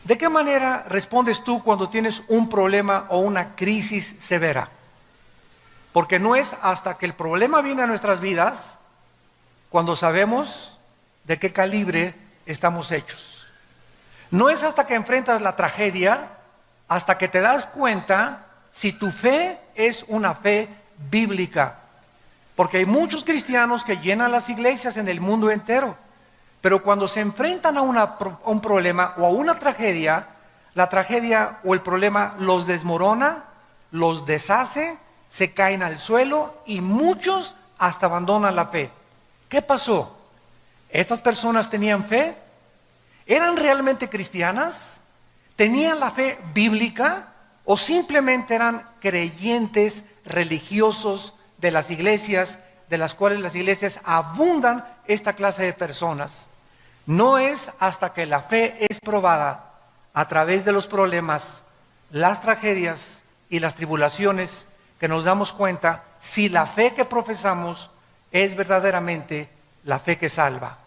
¿De qué manera respondes tú cuando tienes un problema o una crisis severa? Porque no es hasta que el problema viene a nuestras vidas cuando sabemos de qué calibre estamos hechos. No es hasta que enfrentas la tragedia, hasta que te das cuenta si tu fe es una fe bíblica. Porque hay muchos cristianos que llenan las iglesias en el mundo entero, pero cuando se enfrentan a un problema o a una tragedia, la tragedia o el problema los desmorona, los deshace, se caen al suelo y muchos hasta abandonan la fe. ¿Qué pasó? ¿Estas personas tenían fe? ¿Eran realmente cristianas? ¿Tenían la fe bíblica? ¿O simplemente eran creyentes religiosos de las iglesias, de las cuales las iglesias abundan esta clase de personas? No es hasta que la fe es probada a través de los problemas, las tragedias y las tribulaciones que nos damos cuenta si la fe que profesamos es verdaderamente la fe que salva.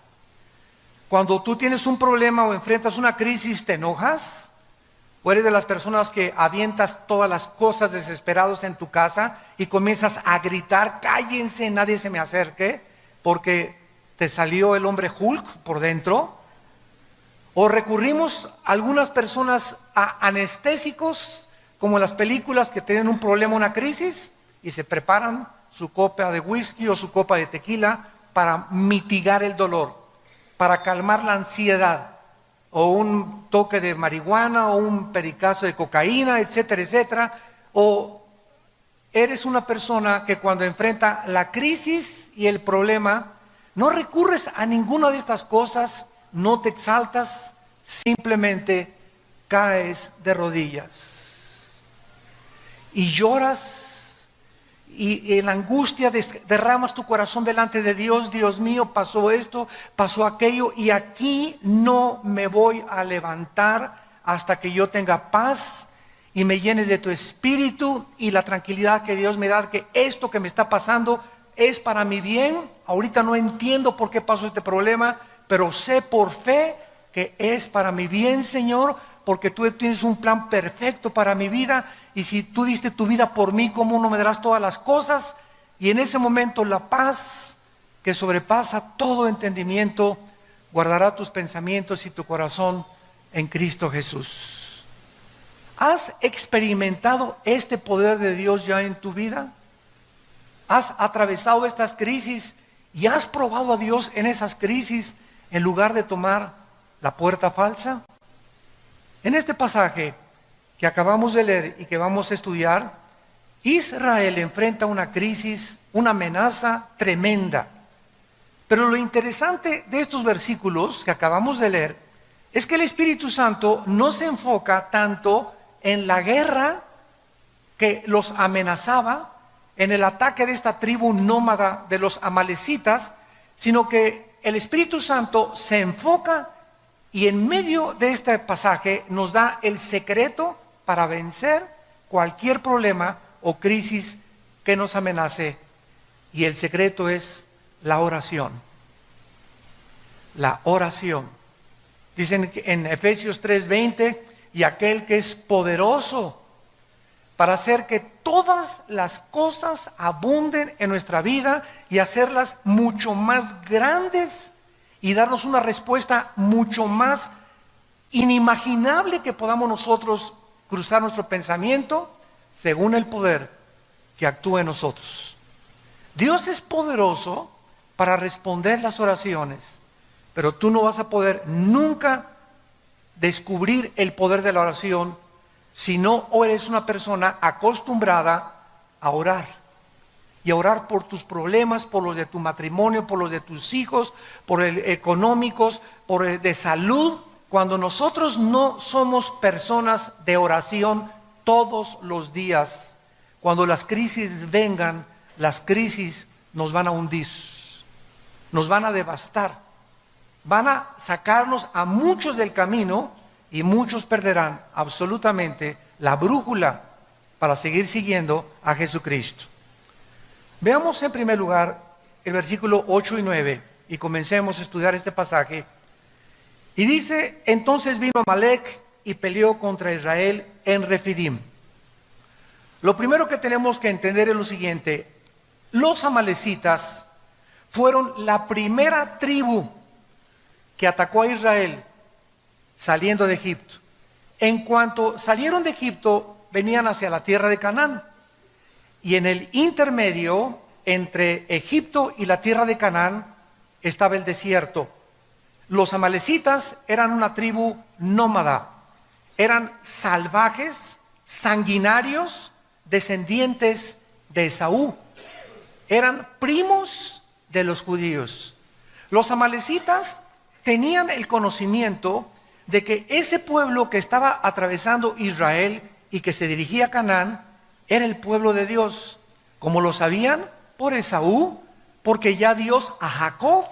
Cuando tú tienes un problema o enfrentas una crisis, ¿te enojas? ¿O eres de las personas que avientas todas las cosas desesperados en tu casa y comienzas a gritar, cállense, nadie se me acerque, porque te salió el hombre Hulk por dentro? ¿O recurrimos algunas personas a anestésicos, como en las películas que tienen un problema, una crisis, y se preparan su copa de whisky o su copa de tequila para mitigar el dolor, para calmar la ansiedad, o un toque de marihuana, o un pericazo de cocaína, etcétera, etcétera? ¿O eres una persona que cuando enfrenta la crisis y el problema, no recurres a ninguna de estas cosas, no te exaltas, simplemente caes de rodillas y lloras y en la angustia derramas tu corazón delante de Dios? Dios mío, pasó esto, pasó aquello, y aquí no me voy a levantar hasta que yo tenga paz y me llenes de tu espíritu y la tranquilidad que Dios me da, que esto que me está pasando es para mi bien. Ahorita no entiendo por qué pasó este problema, pero sé por fe que es para mi bien, Señor, porque tú tienes un plan perfecto para mi vida, y si tú diste tu vida por mí, ¿cómo no me darás todas las cosas? Y en ese momento la paz que sobrepasa todo entendimiento guardará tus pensamientos y tu corazón en Cristo Jesús. ¿Has experimentado este poder de Dios ya en tu vida? ¿Has atravesado estas crisis y has probado a Dios en esas crisis en lugar de tomar la puerta falsa? En este pasaje que acabamos de leer y que vamos a estudiar, Israel enfrenta una crisis, una amenaza tremenda. Pero lo interesante de estos versículos que acabamos de leer es que el Espíritu Santo no se enfoca tanto en la guerra que los amenazaba, en el ataque de esta tribu nómada de los amalecitas, sino que el Espíritu Santo se enfoca y en medio de este pasaje nos da el secreto para vencer cualquier problema o crisis que nos amenace, y el secreto es la oración. La oración. Dicen en Efesios 3:20, y aquel que es poderoso para hacer que todas las cosas abunden en nuestra vida y hacerlas mucho más grandes y darnos una respuesta mucho más inimaginable que podamos nosotros cruzar nuestro pensamiento, según el poder que actúa en nosotros. Dios es poderoso para responder las oraciones, pero tú no vas a poder nunca descubrir el poder de la oración si no eres una persona acostumbrada a orar. Y a orar por tus problemas, por los de tu matrimonio, por los de tus hijos, por económicos, por el de salud. Cuando nosotros no somos personas de oración todos los días, cuando las crisis vengan, las crisis nos van a hundir, nos van a devastar, van a sacarnos a muchos del camino, y muchos perderán absolutamente la brújula para seguir siguiendo a Jesucristo. Veamos en primer lugar el versículo 8 y 9 y comencemos a estudiar este pasaje. Y dice: entonces vino Amalec y peleó contra Israel en Refidim. Lo primero que tenemos que entender es lo siguiente: los amalecitas fueron la primera tribu que atacó a Israel saliendo de Egipto. En cuanto salieron de Egipto, venían hacia la tierra de Canaán. Y en el intermedio entre Egipto y la tierra de Canaán estaba el desierto. Los amalecitas eran una tribu nómada, eran salvajes, sanguinarios, descendientes de Esaú. Eran primos de los judíos. Los amalecitas tenían el conocimiento de que ese pueblo que estaba atravesando Israel y que se dirigía a Canaán era el pueblo de Dios. ¿Cómo lo sabían? Por Esaú, porque ya Dios a Jacob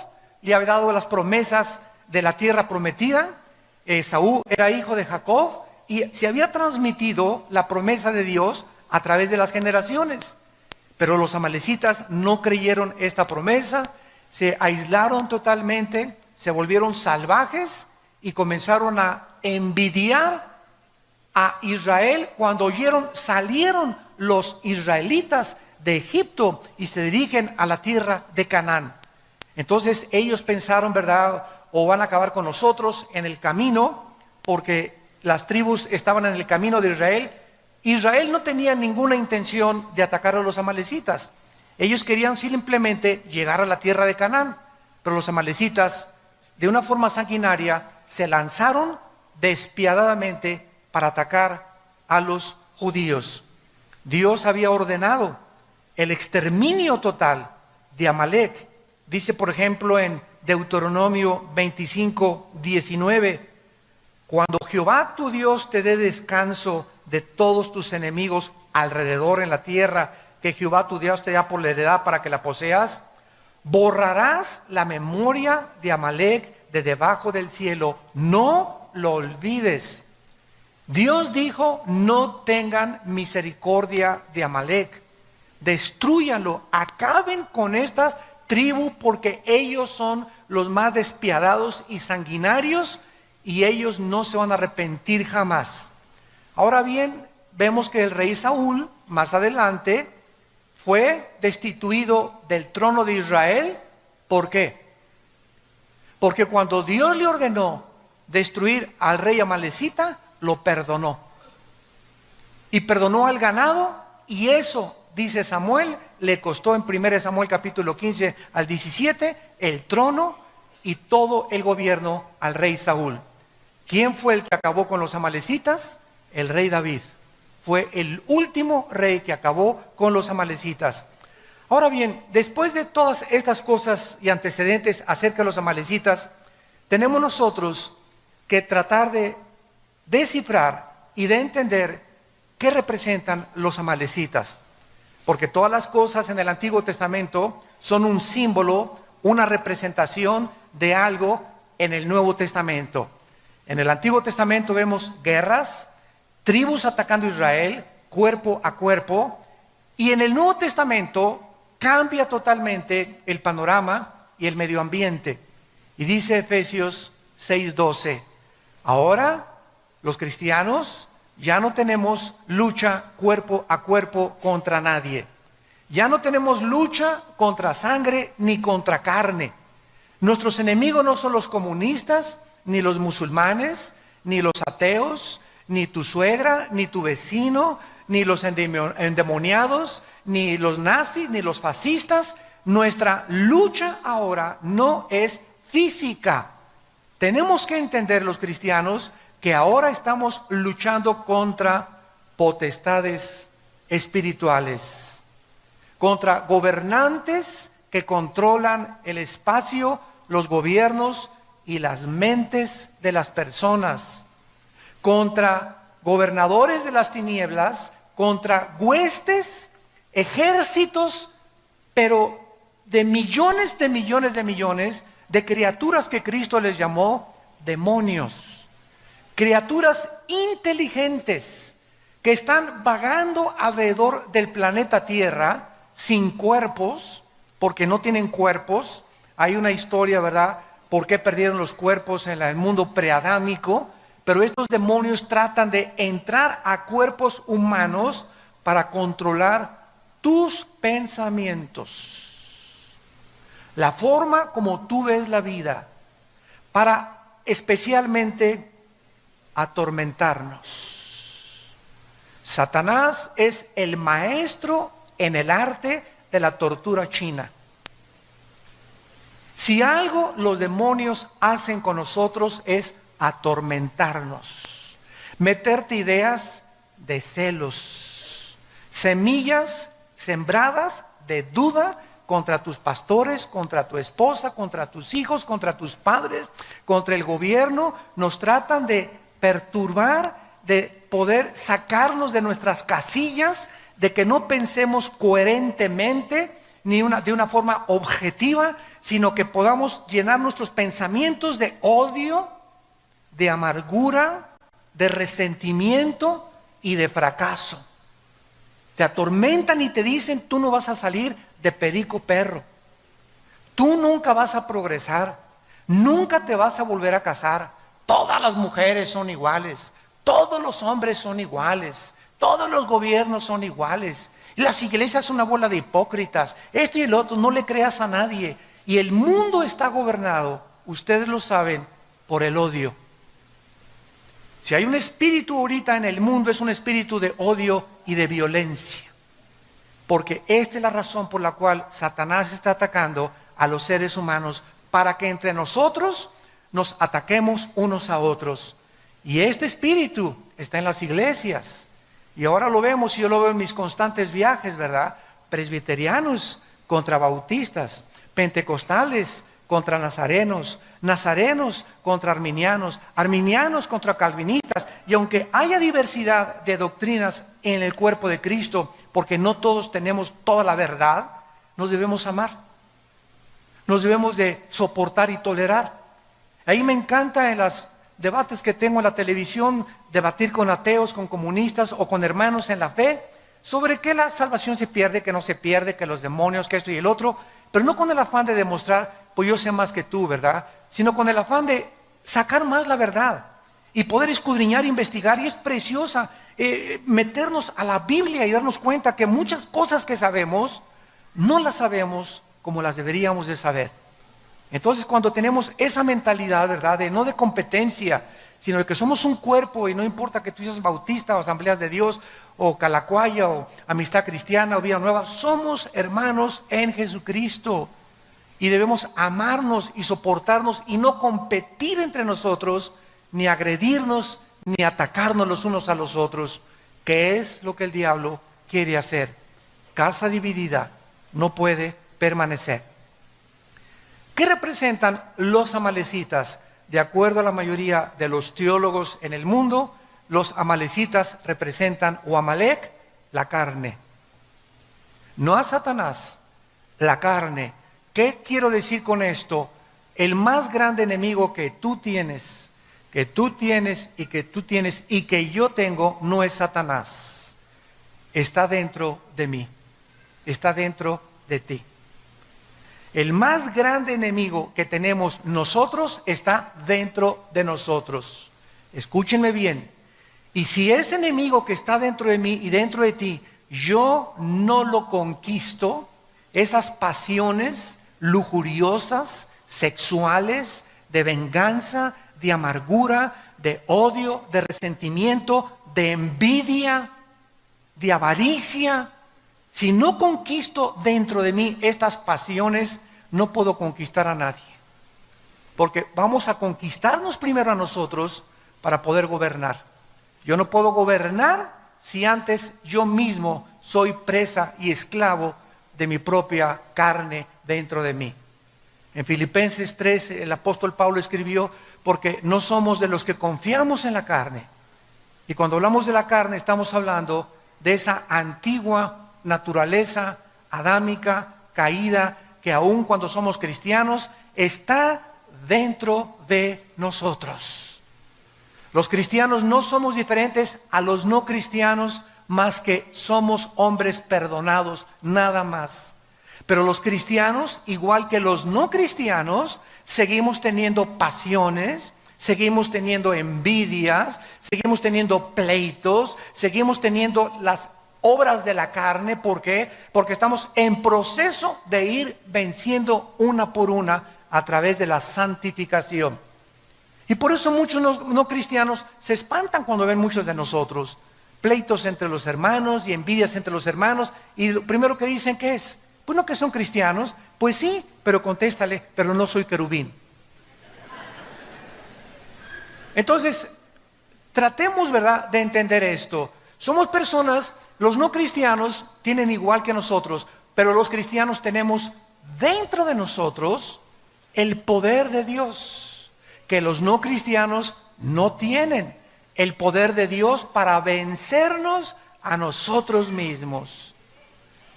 le había dado las promesas de la tierra prometida. Esaú era hijo de Jacob y se había transmitido la promesa de Dios a través de las generaciones. Pero los amalecitas no creyeron esta promesa, se aislaron totalmente, se volvieron salvajes y comenzaron a envidiar a Israel. Cuando salieron los israelitas de Egipto y se dirigen a la tierra de Canaán. Entonces ellos pensaron, ¿verdad? O van a acabar con nosotros en el camino, porque las tribus estaban en el camino de Israel. Israel no tenía ninguna intención de atacar a los amalecitas. Ellos querían simplemente llegar a la tierra de Canaán, pero los amalecitas, de una forma sanguinaria, se lanzaron despiadadamente para atacar a los judíos. Dios había ordenado el exterminio total de Amalec. Dice, por ejemplo, en Deuteronomio 25:19, cuando Jehová tu Dios te dé descanso de todos tus enemigos alrededor en la tierra que Jehová tu Dios te da por la heredad para que la poseas, borrarás la memoria de Amalec de debajo del cielo, no lo olvides. Dios dijo, no tengan misericordia de Amalec, destrúyanlo, acaben con estas tribus porque ellos son los más despiadados y sanguinarios y ellos no se van a arrepentir jamás. Ahora bien, vemos que el rey Saúl, más adelante, fue destituido del trono de Israel. ¿Por qué? Porque cuando Dios le ordenó destruir al rey amalecita, lo perdonó. Y perdonó al ganado, y eso, dice Samuel, le costó en 1 Samuel capítulo 15 al 17, el trono y todo el gobierno al rey Saúl. ¿Quién fue el que acabó con los amalecitas? El rey David. Fue el último rey que acabó con los amalecitas. Ahora bien, después de todas estas cosas y antecedentes acerca de los amalecitas, tenemos nosotros que tratar de descifrar y de entender qué representan los amalecitas. Porque todas las cosas en el Antiguo Testamento son un símbolo, una representación de algo en el Nuevo Testamento. En el Antiguo Testamento vemos guerras, tribus atacando a Israel, cuerpo a cuerpo, y en el Nuevo Testamento cambia totalmente el panorama y el medio ambiente. Y dice Efesios 6:12, ahora los cristianos ya no tenemos lucha cuerpo a cuerpo contra nadie. Ya no tenemos lucha contra sangre ni contra carne. Nuestros enemigos no son los comunistas, ni los musulmanes, ni los ateos, ni tu suegra, ni tu vecino, ni los endemoniados, ni los nazis, ni los fascistas. Nuestra lucha ahora no es física. Tenemos que entender los cristianos que ahora estamos luchando contra potestades espirituales, contra gobernantes que controlan el espacio, los gobiernos y las mentes de las personas, contra gobernadores de las tinieblas, contra huestes, ejércitos, pero de millones de criaturas que Cristo les llamó demonios. Criaturas inteligentes que están vagando alrededor del planeta Tierra sin cuerpos, porque no tienen cuerpos. Hay una historia, ¿verdad?, por qué perdieron los cuerpos en el mundo preadámico, pero estos demonios tratan de entrar a cuerpos humanos para controlar tus pensamientos, la forma como tú ves la vida, para especialmente atormentarnos. Satanás es el maestro en el arte de la tortura china. Si algo los demonios hacen con nosotros es atormentarnos, meterte ideas de celos, semillas sembradas de duda contra tus pastores, contra tu esposa, contra tus hijos, contra tus padres, contra el gobierno. Nos tratan de perturbar, de poder sacarnos de nuestras casillas, de que no pensemos coherentemente ni de una forma objetiva, sino que podamos llenar nuestros pensamientos de odio, de amargura, de resentimiento y de fracaso. Te atormentan y te dicen: tú no vas a salir de perico perro, tú nunca vas a progresar, nunca te vas a volver a casar, todas las mujeres son iguales, todos los hombres son iguales, todos los gobiernos son iguales, y las iglesias son una bola de hipócritas, esto y el otro, no le creas a nadie. Y el mundo está gobernado, ustedes lo saben, por el odio. Si hay un espíritu ahorita en el mundo, es un espíritu de odio y de violencia. Porque esta es la razón por la cual Satanás está atacando a los seres humanos, para que entre nosotros nos ataquemos unos a otros. Y este espíritu está en las iglesias. Y ahora lo vemos, y yo lo veo en mis constantes viajes, ¿verdad? Presbiterianos contra bautistas, pentecostales contra nazarenos, nazarenos contra arminianos, arminianos contra calvinistas. Y aunque haya diversidad de doctrinas en el cuerpo de Cristo, porque no todos tenemos toda la verdad, nos debemos amar, nos debemos de soportar y tolerar. Ahí me encanta en los debates que tengo en la televisión, debatir con ateos, con comunistas o con hermanos en la fe, sobre que la salvación se pierde, que no se pierde, que los demonios, que esto y el otro, pero no con el afán de demostrar, pues yo sé más que tú, ¿verdad? Sino con el afán de sacar más la verdad y poder escudriñar, investigar. Y es preciosa meternos a la Biblia y darnos cuenta que muchas cosas que sabemos, no las sabemos como las deberíamos de saber. Entonces, cuando tenemos esa mentalidad, ¿verdad?, de no de competencia, sino de que somos un cuerpo, y no importa que tú seas bautista o Asambleas de Dios o Calacuaya o Amistad Cristiana o Vida Nueva, somos hermanos en Jesucristo y debemos amarnos y soportarnos y no competir entre nosotros, ni agredirnos, ni atacarnos los unos a los otros, que es lo que el diablo quiere hacer. Casa dividida no puede permanecer. ¿Qué representan los amalecitas? De acuerdo a la mayoría de los teólogos en el mundo, los amalecitas representan, o Amalek, la carne. No a Satanás, la carne. ¿Qué quiero decir con esto? El más grande enemigo que tú tienes y que yo tengo, no es Satanás. Está dentro de mí, está dentro de ti. El más grande enemigo que tenemos nosotros está dentro de nosotros. Escúchenme bien. Y si ese enemigo que está dentro de mí y dentro de ti, yo no lo conquisto, esas pasiones lujuriosas, sexuales, de venganza, de amargura, de odio, de resentimiento, de envidia, de avaricia, si no conquisto dentro de mí estas pasiones, no puedo conquistar a nadie. Porque vamos a conquistarnos primero a nosotros para poder gobernar. Yo no puedo gobernar si antes yo mismo soy presa y esclavo de mi propia carne dentro de mí. En Filipenses 3, el apóstol Pablo escribió: porque no somos de los que confiamos en la carne. Y cuando hablamos de la carne, estamos hablando de esa antigua naturaleza adámica, caída, que aun cuando somos cristianos, está dentro de nosotros. Los cristianos no somos diferentes a los no cristianos, más que somos hombres perdonados, nada más. Pero los cristianos, igual que los no cristianos, seguimos teniendo pasiones, seguimos teniendo envidias, seguimos teniendo pleitos, seguimos teniendo las obras de la carne. ¿Por qué? Porque estamos en proceso de ir venciendo una por una a través de la santificación. Y por eso muchos no cristianos se espantan cuando ven muchos de nosotros. Pleitos entre los hermanos y envidias entre los hermanos. Y lo primero que dicen, ¿qué es? Pues no, que son cristianos. Pues sí, pero contéstale, pero no soy querubín. Entonces, tratemos, ¿verdad?, de entender esto. Somos personas, los no cristianos tienen igual que nosotros, pero los cristianos tenemos dentro de nosotros el poder de Dios, que los no cristianos no tienen. El poder de Dios para vencernos a nosotros mismos.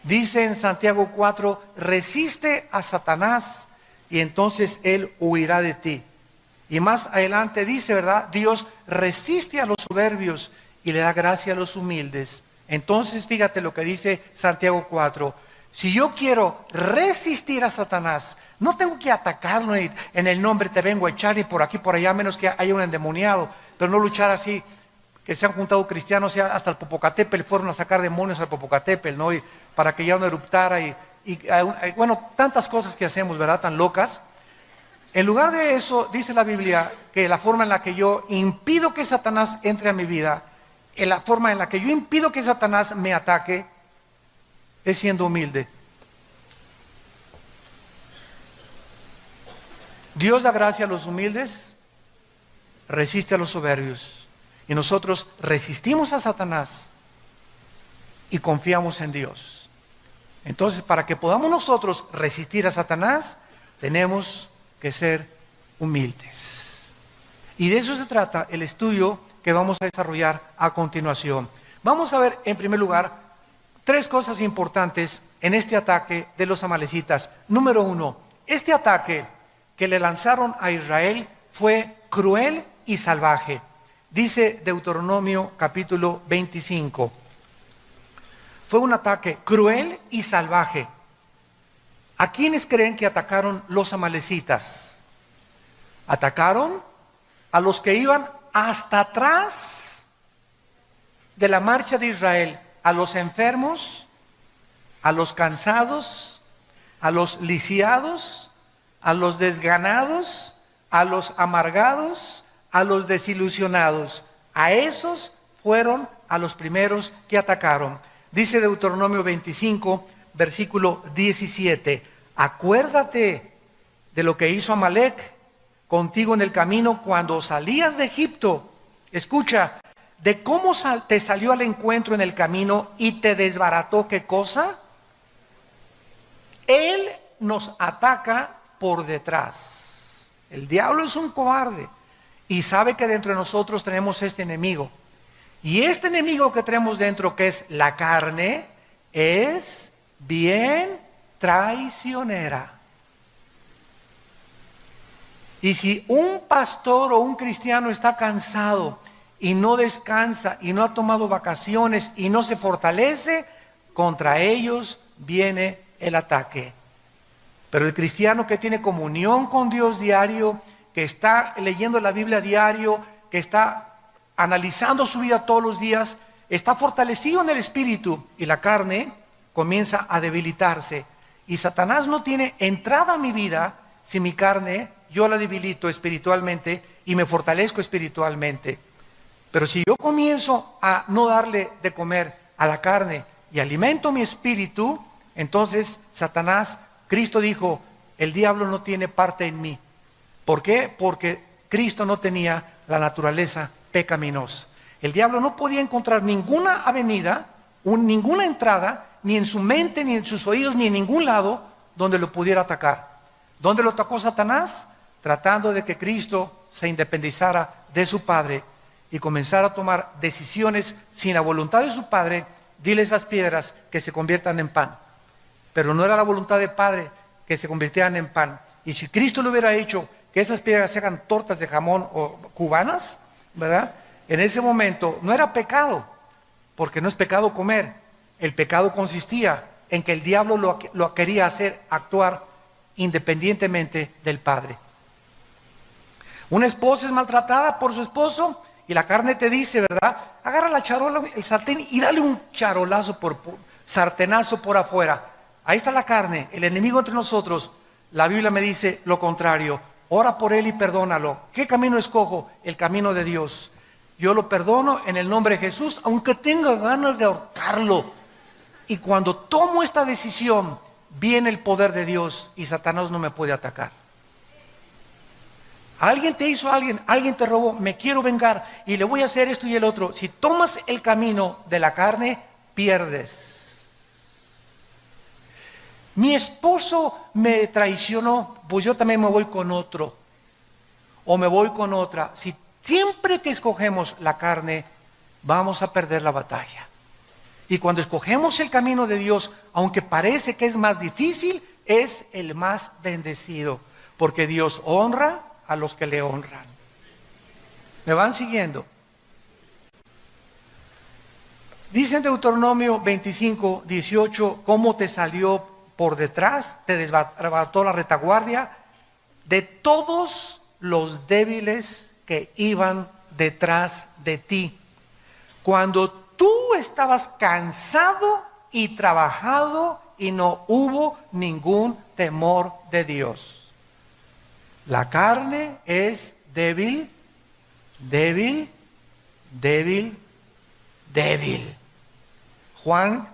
Dice en Santiago 4, resiste a Satanás y entonces él huirá de ti. Y más adelante dice, ¿verdad? Dios resiste a los soberbios y le da gracia a los humildes. Entonces fíjate lo que dice Santiago 4. Si yo quiero resistir a Satanás, no tengo que atacarlo en el nombre te vengo a echar ni por aquí por allá, a menos que haya un endemoniado. Pero no luchar así, que se han juntado cristianos hasta el Popocatépetl, fueron a sacar demonios al Popocatépetl, ¿no? Y para que ya no eruptara bueno, tantas cosas que hacemos, ¿verdad? Tan locas. En lugar de eso, dice la Biblia que la forma en la que yo impido que Satanás entre a mi vida, en la forma en la que yo impido que Satanás me ataque, es siendo humilde. Dios da gracia a los humildes, resiste a los soberbios. Y nosotros resistimos a Satanás y confiamos en Dios. Entonces, para que podamos nosotros resistir a Satanás, tenemos que ser humildes. Y de eso se trata el estudio que vamos a desarrollar a continuación. Vamos a ver, en primer lugar, 3 cosas importantes en este ataque de los amalecitas. Número 1, este ataque que le lanzaron a Israel fue cruel y salvaje. Dice Deuteronomio capítulo 25. Fue un ataque cruel y salvaje. ¿A quiénes creen que atacaron los amalecitas? Atacaron a los que iban hasta atrás de la marcha de Israel, a los enfermos, a los cansados, a los lisiados, a los desganados, a los amargados, a los desilusionados. A esos fueron a los primeros que atacaron. Dice Deuteronomio 25, versículo 17, acuérdate de lo que hizo Amalec contigo en el camino cuando salías de Egipto. Escucha, de cómo te salió al encuentro en el camino y te desbarató. ¿Qué cosa? Él nos ataca por detrás. El diablo es un cobarde y sabe que dentro de nosotros tenemos este enemigo. Y este enemigo que tenemos dentro, que es la carne, es bien traicionera. Y si un pastor o un cristiano está cansado y no descansa y no ha tomado vacaciones y no se fortalece, contra ellos viene el ataque. Pero el cristiano que tiene comunión con Dios diario, que está leyendo la Biblia diario, que está analizando su vida todos los días, está fortalecido en el espíritu y la carne comienza a debilitarse. Y Satanás no tiene entrada a mi vida si mi carne yo la debilito espiritualmente y me fortalezco espiritualmente. Pero si yo comienzo a no darle de comer a la carne y alimento mi espíritu, entonces Satanás, Cristo dijo, el diablo no tiene parte en mí. ¿Por qué? Porque Cristo no tenía la naturaleza pecaminosa. El diablo no podía encontrar ninguna avenida, ninguna entrada, ni en su mente, ni en sus oídos, ni en ningún lado donde lo pudiera atacar. ¿Dónde lo atacó Satanás? Tratando de que Cristo se independizara de su Padre y comenzara a tomar decisiones sin la voluntad de su Padre. Dile a esas piedras que se conviertan en pan. Pero no era la voluntad del Padre que se convirtieran en pan. Y si Cristo le hubiera hecho que esas piedras se hagan tortas de jamón o cubanas, ¿verdad? En ese momento no era pecado, porque no es pecado comer. El pecado consistía en que el diablo lo quería hacer actuar independientemente del Padre. Una esposa es maltratada por su esposo y la carne te dice, ¿verdad? Agarra la charola, el sartén y dale un charolazo sartenazo por afuera. Ahí está la carne, el enemigo entre nosotros. La Biblia me dice lo contrario. Ora por él y perdónalo. ¿Qué camino escojo? El camino de Dios. Yo lo perdono en el nombre de Jesús, aunque tenga ganas de ahorcarlo. Y cuando tomo esta decisión, viene el poder de Dios y Satanás no me puede atacar. Alguien te hizo alguien te robó, me quiero vengar y le voy a hacer esto y el otro. Si tomas el camino de la carne, pierdes. Mi esposo me traicionó, pues yo también me voy con otro. O me voy con otra. Si siempre que escogemos la carne, vamos a perder la batalla. Y cuando escogemos el camino de Dios, aunque parece que es más difícil, es el más bendecido. Porque Dios honra a los que le honran. ¿Me van siguiendo? Dice en Deuteronomio 25, 18, cómo te salió por detrás, te desbarató la retaguardia de todos los débiles que iban detrás de ti. Cuando tú estabas cansado y trabajado y no hubo ningún temor de Dios. La carne es débil, débil, débil, débil.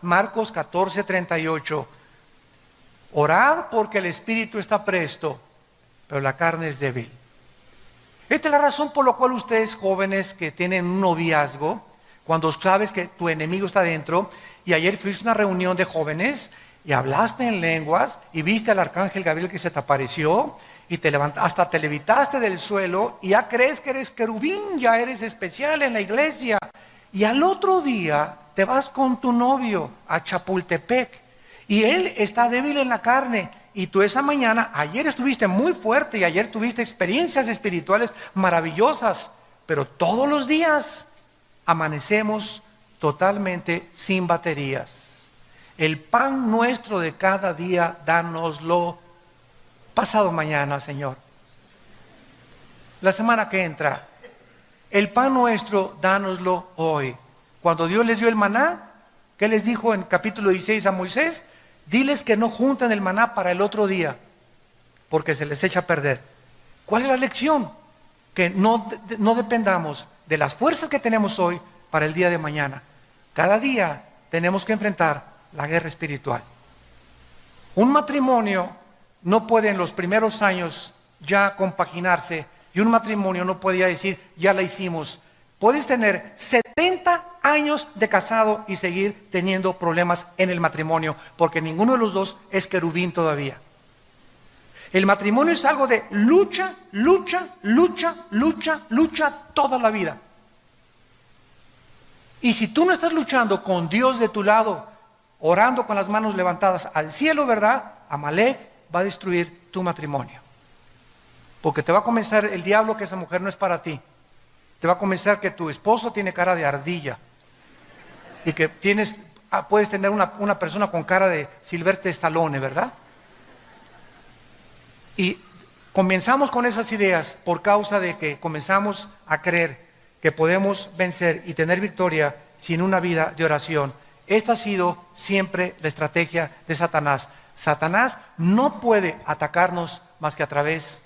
Marcos 14, 38. Orad porque el espíritu está presto, pero la carne es débil. Esta es la razón por la cual ustedes jóvenes que tienen un noviazgo, cuando sabes que tu enemigo está dentro, y ayer fuiste a una reunión de jóvenes y hablaste en lenguas y viste al arcángel Gabriel que se te apareció y te levantaste, hasta te levitaste del suelo y ya crees que eres querubín, ya eres especial en la iglesia, y al otro día te vas con tu novio a Chapultepec y él está débil en la carne. Y tú esa mañana, ayer estuviste muy fuerte y ayer tuviste experiencias espirituales maravillosas, pero todos los días amanecemos totalmente sin baterías. El pan nuestro de cada día, dánoslo pasado mañana, Señor. La semana que entra, el pan nuestro, dánoslo hoy. Cuando Dios les dio el maná, ¿qué les dijo en capítulo 16 a Moisés? Diles que no junten el maná para el otro día, porque se les echa a perder. ¿Cuál es la lección? Que no dependamos de las fuerzas que tenemos hoy para el día de mañana. Cada día tenemos que enfrentar la guerra espiritual. Un matrimonio no puede en los primeros años ya compaginarse, y un matrimonio no podía decir, ya la hicimos. Puedes tener 70 años de casado y seguir teniendo problemas en el matrimonio, porque ninguno de los dos es querubín todavía. El matrimonio es algo de lucha, lucha, lucha, lucha, lucha toda la vida. Y si tú no estás luchando con Dios de tu lado, orando con las manos levantadas al cielo, ¿verdad? Amalek va a destruir tu matrimonio. Porque te va a convencer el diablo que esa mujer no es para ti. Te va a convencer que tu esposo tiene cara de ardilla. Y que puedes tener una persona con cara de Sylvester Stallone, ¿verdad? Y comenzamos con esas ideas por causa de que comenzamos a creer que podemos vencer y tener victoria sin una vida de oración. Esta ha sido siempre la estrategia de Satanás. Satanás no puede atacarnos más que a través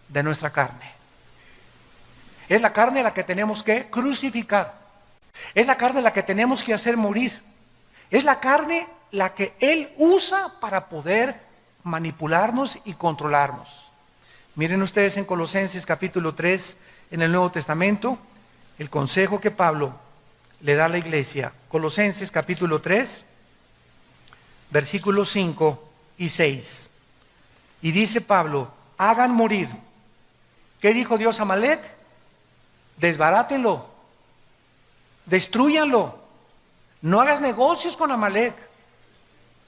de nuestra carne. Es la carne la que tenemos que crucificar. Es la carne la que tenemos que hacer morir. Es la carne la que Él usa para poder manipularnos y controlarnos. Miren ustedes en Colosenses capítulo 3, en el Nuevo Testamento, el consejo que Pablo le da a la iglesia. Colosenses capítulo 3, versículos 5 y 6. Y dice Pablo, hagan morir. ¿Qué dijo Dios a Amalek? Desbarátenlo, destrúyanlo, no hagas negocios con Amalek,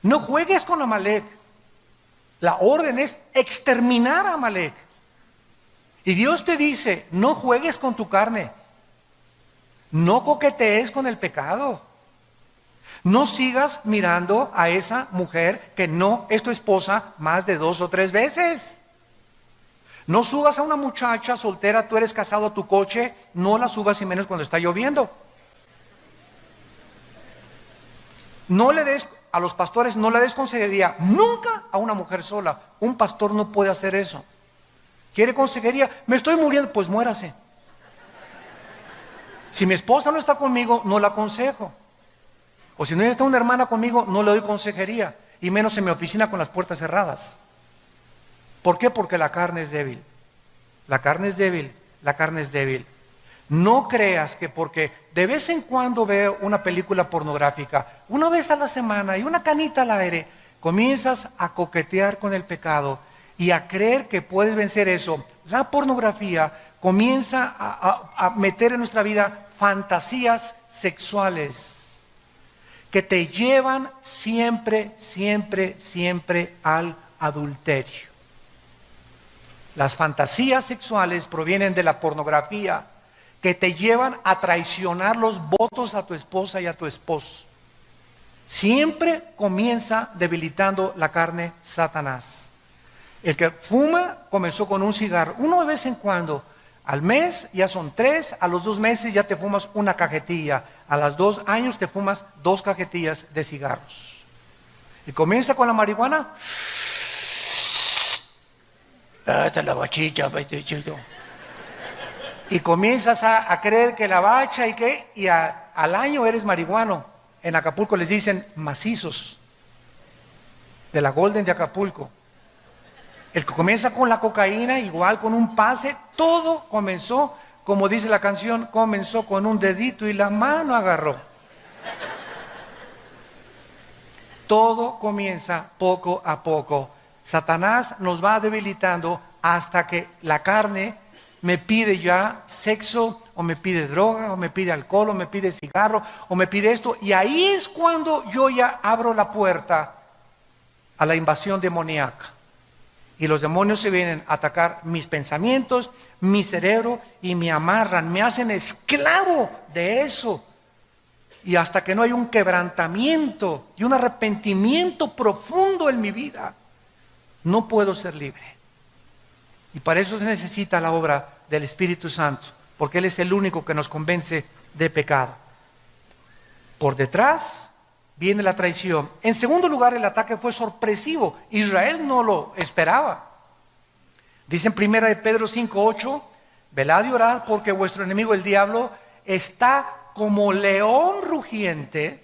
no juegues con Amalek. La orden es exterminar a Amalek. Y Dios te dice, no juegues con tu carne, no coquetees con el pecado, no sigas mirando a esa mujer que no es tu esposa más de 2 o 3 veces. No subas a una muchacha soltera, tú eres casado, a tu coche, no la subas y menos cuando está lloviendo. No le des, a los pastores no le des consejería nunca a una mujer sola. Un pastor no puede hacer eso. ¿Quiere consejería? Me estoy muriendo, pues muérase. Si mi esposa no está conmigo, no la aconsejo. O si no está una hermana conmigo, no le doy consejería. Y menos en mi oficina con las puertas cerradas. ¿Por qué? Porque la carne es débil. La carne es débil, la carne es débil. No creas que porque de vez en cuando veo una película pornográfica, una vez a la semana y una canita al aire, comienzas a coquetear con el pecado y a creer que puedes vencer eso. La pornografía comienza a meter en nuestra vida fantasías sexuales que te llevan siempre, siempre, siempre al adulterio. Las fantasías sexuales provienen de la pornografía, que te llevan a traicionar los votos a tu esposa y a tu esposo. Siempre comienza debilitando la carne Satanás. El que fuma comenzó con un cigarro, uno de vez en cuando. Al mes ya son 3, a los 2 meses ya te fumas una cajetilla, a los 2 años te fumas 2 cajetillas de cigarros. Y comienza con la marihuana. Esta es la bachilla, y comienzas a creer que la bacha y que al año eres marihuano. En Acapulco les dicen macizos, de la Golden de Acapulco. El que comienza con la cocaína, igual con un pase, todo comenzó, como dice la canción, comenzó con un dedito y la mano agarró. Todo comienza poco a poco. Satanás nos va debilitando hasta que la carne me pide ya sexo, o me pide droga, o me pide alcohol, o me pide cigarro, o me pide esto. Y ahí es cuando yo ya abro la puerta a la invasión demoníaca. Y los demonios se vienen a atacar mis pensamientos, mi cerebro, y me amarran, me hacen esclavo de eso. Y hasta que no hay un quebrantamiento y un arrepentimiento profundo en mi vida, no puedo ser libre. Y para eso se necesita la obra del Espíritu Santo, porque Él es el único que nos convence de pecado. Por detrás viene la traición. En segundo lugar, el ataque fue sorpresivo. Israel no lo esperaba. Dice en 1 de Pedro 5:8, velad y orad porque vuestro enemigo el diablo está como león rugiente,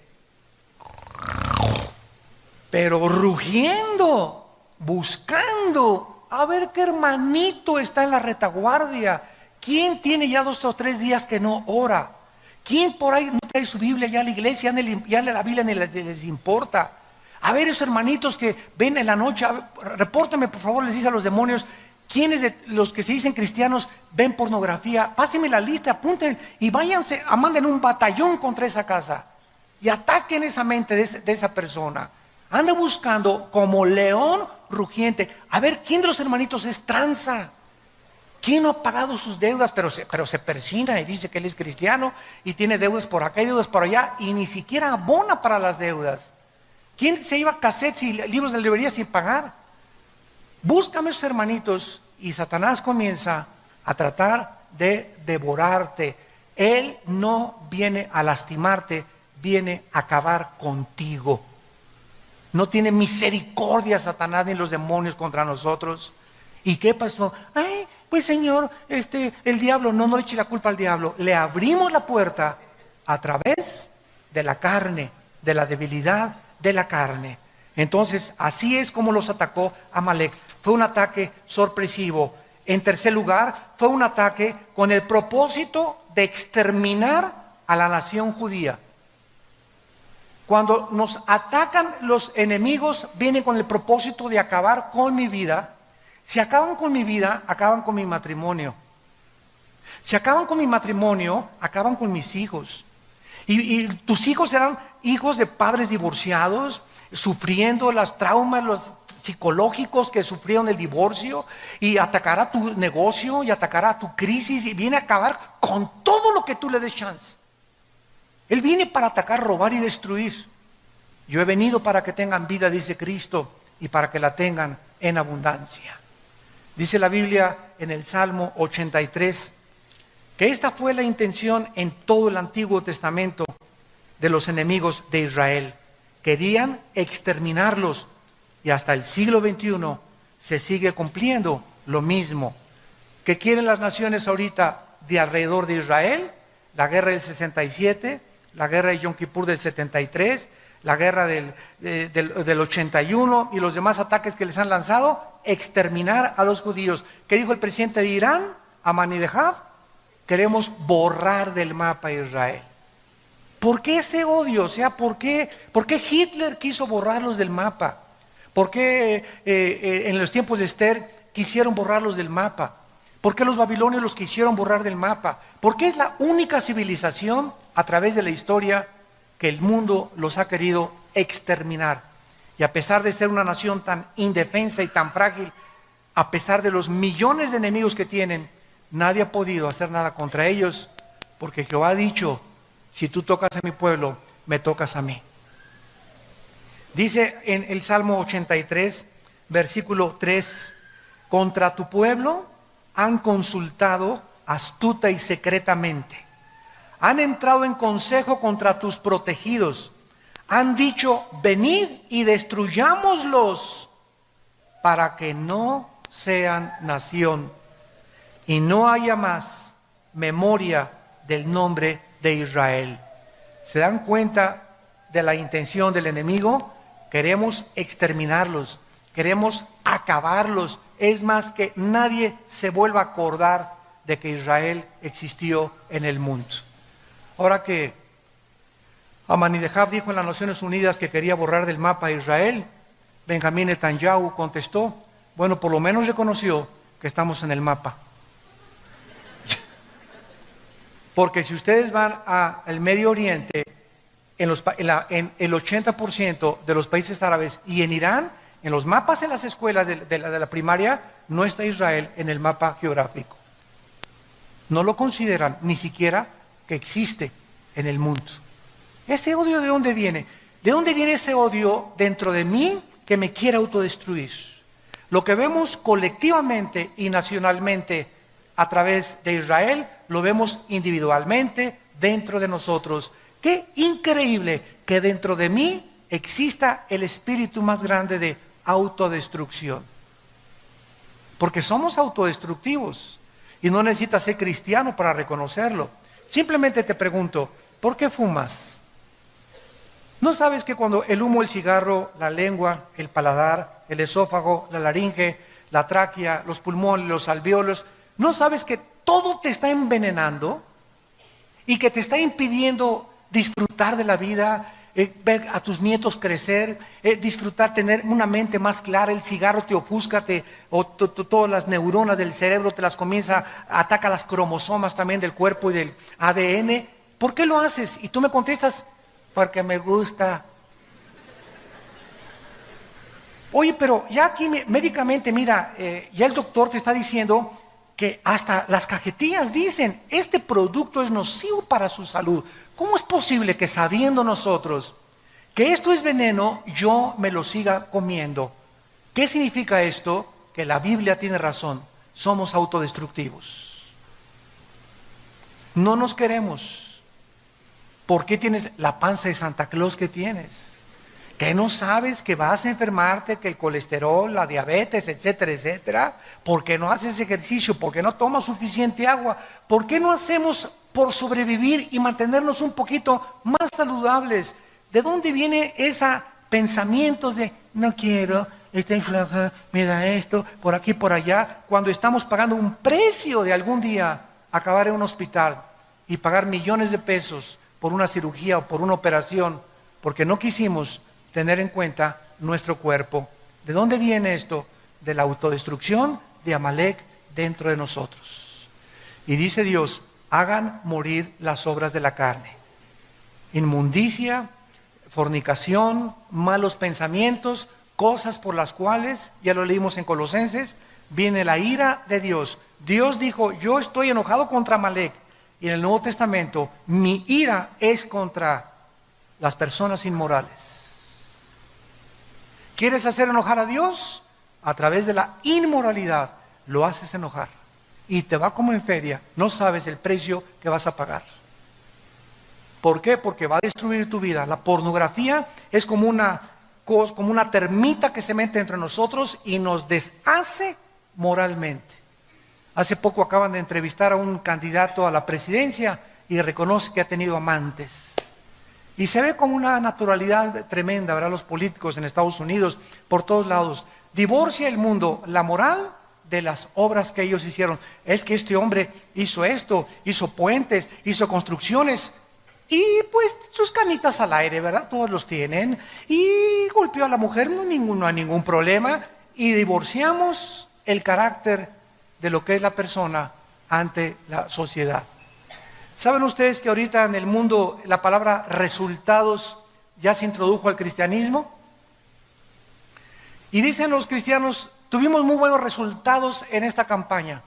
pero rugiendo, buscando a ver qué hermanito está en la retaguardia. ¿Quién tiene ya 2 o 3 días que no ora? ¿Quién por ahí no trae su Biblia ya a la iglesia? Ya la Biblia ni les importa. A ver esos hermanitos que ven en la noche, repórtenme por favor, les dice a los demonios, ¿quiénes de los que se dicen cristianos ven pornografía? Pásenme la lista, apunten y váyanse, manden un batallón contra esa casa y ataquen esa mente de esa persona. Anda buscando como león rugiente. A ver, ¿quién de los hermanitos es tranza? ¿Quién no ha pagado sus deudas? Pero se persina y dice que él es cristiano y tiene deudas por acá y deudas por allá y ni siquiera abona para las deudas. ¿Quién se iba a cassettes y libros de librería sin pagar? Búscame esos hermanitos y Satanás comienza a tratar de devorarte. Él no viene a lastimarte, viene a acabar contigo. No tiene misericordia Satanás ni los demonios contra nosotros. ¿Y qué pasó? Ay, pues Señor, el diablo, no le eche la culpa al diablo. Le abrimos la puerta a través de la carne, de la debilidad de la carne. Entonces, así es como los atacó Amalek. Fue un ataque sorpresivo. En tercer lugar, fue un ataque con el propósito de exterminar a la nación judía. Cuando nos atacan los enemigos, vienen con el propósito de acabar con mi vida. Si acaban con mi vida, acaban con mi matrimonio. Si acaban con mi matrimonio, acaban con mis hijos. Y tus hijos serán hijos de padres divorciados, sufriendo los traumas, los psicológicos que sufrieron el divorcio, y atacará tu negocio, y atacará tu crisis, y viene a acabar con todo lo que tú le des chance. Él viene para atacar, robar y destruir. Yo he venido para que tengan vida, dice Cristo, y para que la tengan en abundancia. Dice la Biblia en el Salmo 83 que esta fue la intención en todo el Antiguo Testamento de los enemigos de Israel. Querían exterminarlos y hasta el siglo XXI se sigue cumpliendo lo mismo. ¿Qué quieren las naciones ahorita de alrededor de Israel? La guerra del 67, la guerra de Yom Kippur del 73, la guerra del 81 y los demás ataques que les han lanzado, exterminar a los judíos. ¿Qué dijo el presidente de Irán, Ahmadinejad? Queremos borrar del mapa a Israel. ¿Por qué ese odio? O sea, ¿por qué Hitler quiso borrarlos del mapa? ¿Por qué en los tiempos de Esther quisieron borrarlos del mapa? ¿Por qué los babilonios los quisieron borrar del mapa? Porque es la única civilización a través de la historia que el mundo los ha querido exterminar. Y a pesar de ser una nación tan indefensa y tan frágil, a pesar de los millones de enemigos que tienen, nadie ha podido hacer nada contra ellos, porque Jehová ha dicho: si tú tocas a mi pueblo, me tocas a mí. Dice en el Salmo 83, versículo 3, contra tu pueblo han consultado astuta y secretamente. Han entrado en consejo contra tus protegidos. Han dicho: venid y destruyámoslos, para que no sean nación y no haya más memoria del nombre de Israel. ¿Se dan cuenta de la intención del enemigo? Queremos exterminarlos, queremos acabarlos. Es más, que nadie se vuelva a acordar de que Israel existió en el mundo. Ahora que Ahmadinejad dijo en las Naciones Unidas que quería borrar del mapa a Israel, Benjamín Netanyahu contestó: bueno, por lo menos reconoció que estamos en el mapa. Porque si ustedes van al Medio Oriente, en el 80% de los países árabes y en Irán, en los mapas en las escuelas de la primaria, no está Israel en el mapa geográfico. No lo consideran ni siquiera que existe en el mundo. ¿Ese odio de dónde viene? ¿De dónde viene ese odio dentro de mí que me quiere autodestruir? Lo que vemos colectivamente y nacionalmente a través de Israel, lo vemos individualmente dentro de nosotros. Qué increíble que dentro de mí exista el espíritu más grande de autodestrucción. Porque somos autodestructivos y no necesitas ser cristiano para reconocerlo. Simplemente te pregunto: ¿por qué fumas? ¿No sabes que cuando el humo, el cigarro, la lengua, el paladar, el esófago, la laringe, la tráquea, los pulmones, los alvéolos, ¿no sabes que todo te está envenenando y que te está impidiendo disfrutar de la vida, ver a tus nietos crecer, disfrutar, tener una mente más clara? El cigarro te ofusca, todas las neuronas del cerebro te las comienza, ataca las cromosomas también del cuerpo y del ADN. ¿Por qué lo haces? Y tú me contestas: porque me gusta. Oye, pero ya aquí médicamente, mira, ya el doctor te está diciendo que hasta las cajetillas dicen: este producto es nocivo para su salud. ¿Cómo es posible que, sabiendo nosotros que esto es veneno, yo me lo siga comiendo? ¿Qué significa esto? Que la Biblia tiene razón. Somos autodestructivos. No nos queremos. ¿Por qué tienes la panza de Santa Claus que tienes? ¿Que no sabes que vas a enfermarte, que el colesterol, la diabetes, etcétera, etcétera? ¿Por qué no haces ejercicio? ¿Por qué no tomas suficiente agua? ¿Por qué no hacemos por sobrevivir y mantenernos un poquito más saludables? ¿De dónde viene esos pensamientos de no quiero, estoy flaca, me da esto, por aquí, por allá, cuando estamos pagando un precio de algún día acabar en un hospital y pagar millones de pesos por una cirugía o por una operación, porque no quisimos tener en cuenta nuestro cuerpo? ¿De dónde viene esto? De la autodestrucción de Amalek dentro de nosotros. Y dice Dios: hagan morir las obras de la carne. Inmundicia, fornicación, malos pensamientos, cosas por las cuales, ya lo leímos en Colosenses, viene la ira de Dios. Dios dijo: yo estoy enojado contra Amalek. Y en el Nuevo Testamento, mi ira es contra las personas inmorales. ¿Quieres hacer enojar a Dios? A través de la inmoralidad, lo haces enojar y te va como en feria, no sabes el precio que vas a pagar. ¿Por qué? Porque va a destruir tu vida. La pornografía es como una termita que se mete entre nosotros y nos deshace moralmente. Hace poco acaban de entrevistar a un candidato a la presidencia y reconoce que ha tenido amantes. Y se ve con una naturalidad tremenda, ¿verdad? Los políticos en Estados Unidos, por todos lados. Divorcia el mundo, la moral de las obras que ellos hicieron. Es que este hombre hizo esto, hizo puentes, hizo construcciones. Y pues sus canitas al aire, ¿verdad? Todos los tienen. Y golpeó a la mujer, no hay ningún problema. Y divorciamos el carácter de lo que es la persona ante la sociedad. ¿Saben ustedes que ahorita en el mundo la palabra resultados ya se introdujo al cristianismo? Y dicen los cristianos, tuvimos muy buenos resultados en esta campaña.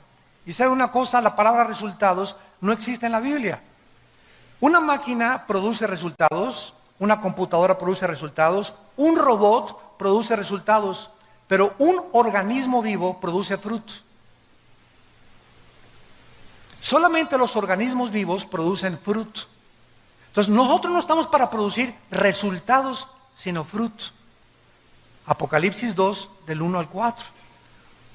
Y saben una cosa, la palabra resultados no existe en la Biblia. Una máquina produce resultados, una computadora produce resultados, un robot produce resultados, pero un organismo vivo produce fruto. Solamente los organismos vivos producen fruto. Entonces nosotros no estamos para producir resultados, sino fruto. Apocalipsis 2, del 1 al 4.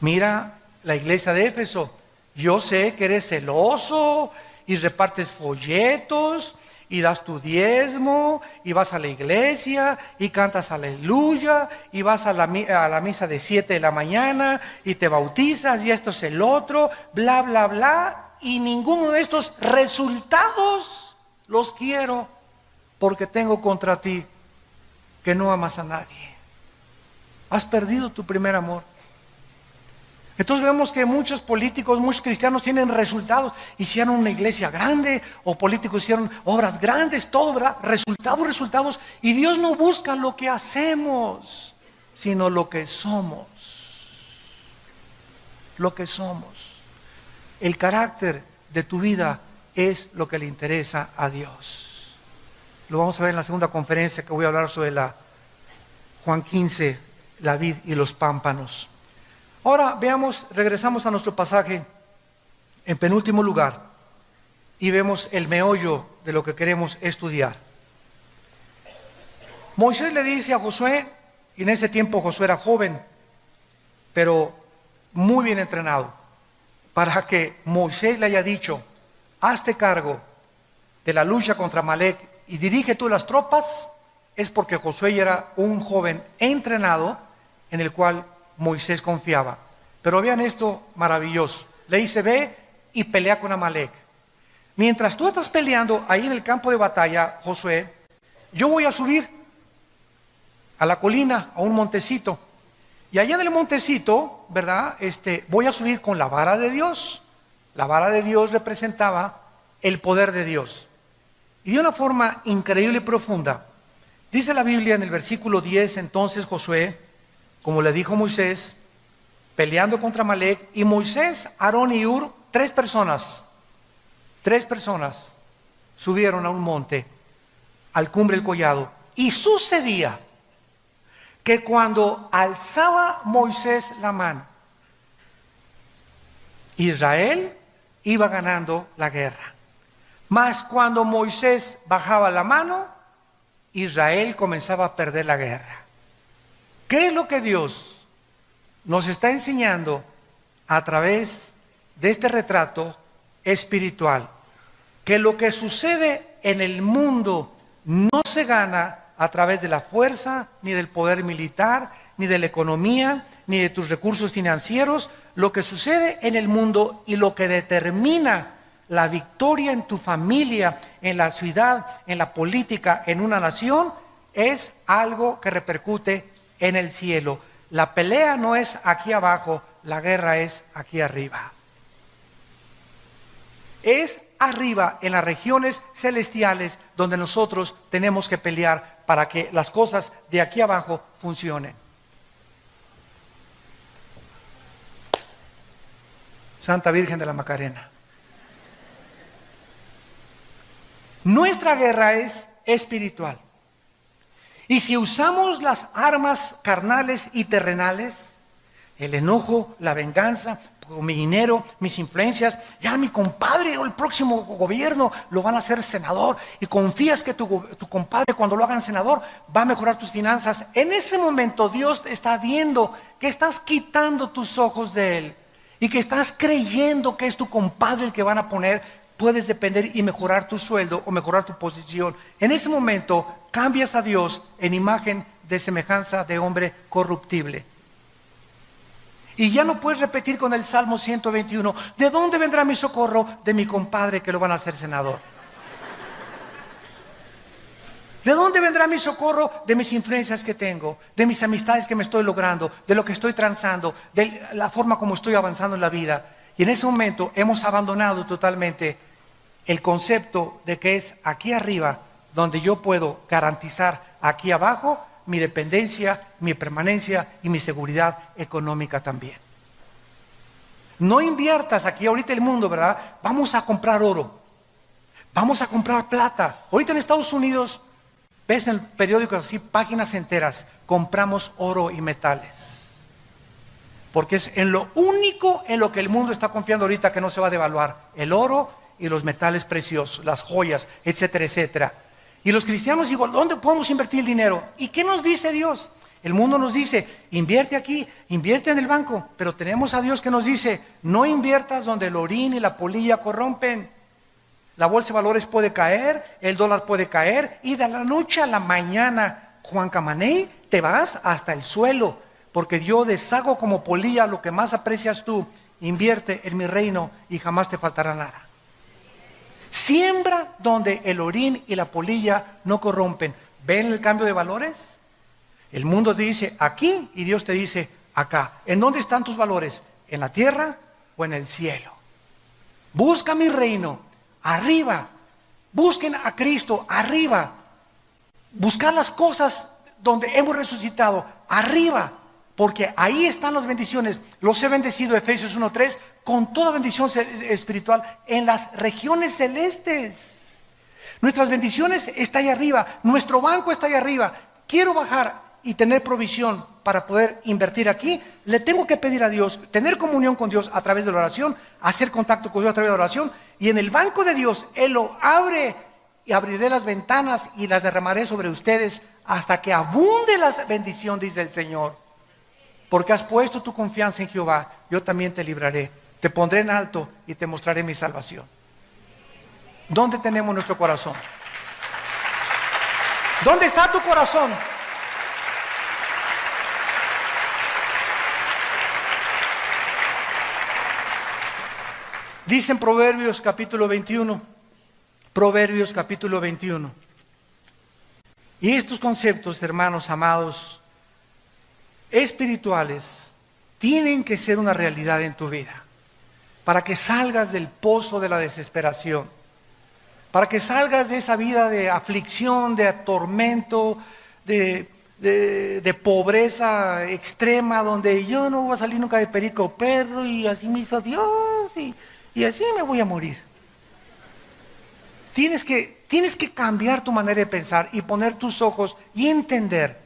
Mira la iglesia de Éfeso. Yo sé que eres celoso y repartes folletos y das tu diezmo y vas a la iglesia y cantas aleluya y vas a la misa de 7 de la mañana y te bautizas y esto es el otro, bla, bla, bla. Y ninguno de estos resultados los quiero porque tengo contra ti que no amas a nadie. Has perdido tu primer amor. Entonces vemos que muchos políticos, muchos cristianos tienen resultados. Hicieron una iglesia grande o políticos hicieron obras grandes, todo, ¿verdad? Resultados. Y Dios no busca lo que hacemos, sino lo que somos. Lo que somos. El carácter de tu vida es lo que le interesa a Dios. Lo vamos a ver en la segunda conferencia que voy a hablar sobre Juan 15, la vid y los pámpanos. Ahora regresamos a nuestro pasaje en penúltimo lugar y vemos el meollo de lo que queremos estudiar. Moisés le dice a Josué, y en ese tiempo Josué era joven, pero muy bien entrenado, para que Moisés le haya dicho, hazte cargo de la lucha contra Amalek y dirige tú las tropas, es porque Josué era un joven entrenado en el cual Moisés confiaba. Pero vean esto maravilloso. Le dice, ve y pelea con Amalek. Mientras tú estás peleando ahí en el campo de batalla, Josué, yo voy a subir a la colina, a un montecito. Y allá en el montecito, ¿verdad? Voy a subir con la vara de Dios. La vara de Dios representaba el poder de Dios. Y de una forma increíble y profunda, dice la Biblia en el versículo 10, entonces Josué, como le dijo Moisés, peleando contra Amalek, y Moisés, Aarón y Hur, tres personas subieron a un monte, al cumbre del collado. Y sucedía que cuando alzaba Moisés la mano, Israel iba ganando la guerra. Mas cuando Moisés bajaba la mano, Israel comenzaba a perder la guerra. ¿Qué es lo que Dios nos está enseñando a través de este retrato espiritual? Que lo que sucede en el mundo no se gana a través de la fuerza, ni del poder militar, ni de la economía, ni de tus recursos financieros. Lo que sucede en el mundo y lo que determina la victoria en tu familia, en la ciudad, en la política, en una nación, es algo que repercute en el cielo. La pelea no es aquí abajo, la guerra es aquí arriba. Es arriba, en las regiones celestiales, donde nosotros tenemos que pelear para que las cosas de aquí abajo funcionen. Santa Virgen de la Macarena. Nuestra guerra es espiritual. Y si usamos las armas carnales y terrenales, el enojo, la venganza, con mi dinero, mis influencias. Ya mi compadre o el próximo gobierno lo van a hacer senador, y confías que tu compadre, cuando lo hagan senador, va a mejorar tus finanzas. En ese momento Dios está viendo que estás quitando tus ojos de Él y que estás creyendo que es tu compadre el que van a poner. Puedes depender y mejorar tu sueldo o mejorar tu posición. En ese momento cambias a Dios en imagen de semejanza de hombre corruptible. Y ya no puedes repetir con el Salmo 121, ¿de dónde vendrá mi socorro? De mi compadre que lo van a hacer senador. ¿De dónde vendrá mi socorro? De mis influencias que tengo, de mis amistades que me estoy logrando, de lo que estoy transando, de la forma como estoy avanzando en la vida. Y en ese momento hemos abandonado totalmente el concepto de que es aquí arriba donde yo puedo garantizar aquí abajo mi dependencia, mi permanencia y mi seguridad económica también. No inviertas aquí ahorita el mundo, ¿verdad? Vamos a comprar oro, vamos a comprar plata. Ahorita en Estados Unidos, ves en periódicos así, páginas enteras, compramos oro y metales. Porque es en lo único en lo que el mundo está confiando ahorita que no se va a devaluar: el oro y los metales preciosos, las joyas, etcétera, etcétera. Y los cristianos digo, ¿dónde podemos invertir el dinero? ¿Y qué nos dice Dios? El mundo nos dice, invierte aquí, invierte en el banco. Pero tenemos a Dios que nos dice, no inviertas donde el orín y la polilla corrompen. La bolsa de valores puede caer, el dólar puede caer, y de la noche a la mañana, Juan Camaney, te vas hasta el suelo. Porque yo deshago como polilla lo que más aprecias tú. Invierte en mi reino y jamás te faltará nada. Siembra donde el orín y la polilla no corrompen. ¿Ven el cambio de valores? El mundo te dice aquí y Dios te dice acá. ¿En dónde están tus valores? ¿En la tierra o en el cielo? Busca mi reino arriba. Busquen a Cristo arriba. Buscar las cosas donde hemos resucitado arriba. Porque ahí están las bendiciones. Los he bendecido, Efesios 1:3, con toda bendición espiritual en las regiones celestes. Nuestras bendiciones están ahí arriba. Nuestro banco está ahí arriba. Quiero bajar y tener provisión para poder invertir aquí. Le tengo que pedir a Dios, tener comunión con Dios a través de la oración, hacer contacto con Dios a través de la oración. Y en el banco de Dios, Él lo abre, y abriré las ventanas y las derramaré sobre ustedes hasta que abunde la bendición, dice el Señor. Porque has puesto tu confianza en Jehová, yo también te libraré, te pondré en alto y te mostraré mi salvación. ¿Dónde tenemos nuestro corazón? ¿Dónde está tu corazón? Dice en Proverbios capítulo 21, Proverbios capítulo 21. Y estos conceptos, hermanos amados, espirituales, tienen que ser una realidad en tu vida, para que salgas del pozo de la desesperación, para que salgas de esa vida de aflicción, de tormento, de pobreza extrema, donde yo no voy a salir nunca de perico perro, y así me hizo Dios, y así me voy a morir. Tienes que cambiar tu manera de pensar y poner tus ojos y entender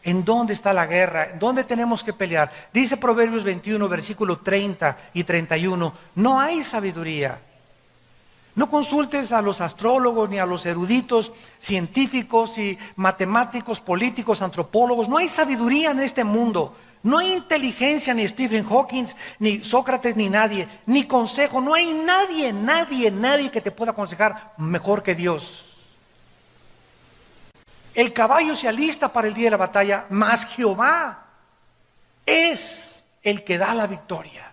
en dónde está la guerra, en dónde tenemos que pelear. Dice Proverbios 21, versículo 30 y 31, no hay sabiduría. No consultes a los astrólogos ni a los eruditos científicos y matemáticos, políticos, antropólogos. No hay sabiduría en este mundo. No hay inteligencia, ni Stephen Hawking, ni Sócrates, ni nadie, ni consejo. No hay nadie que te pueda aconsejar mejor que Dios. El caballo se alista para el día de la batalla, mas Jehová es el que da la victoria.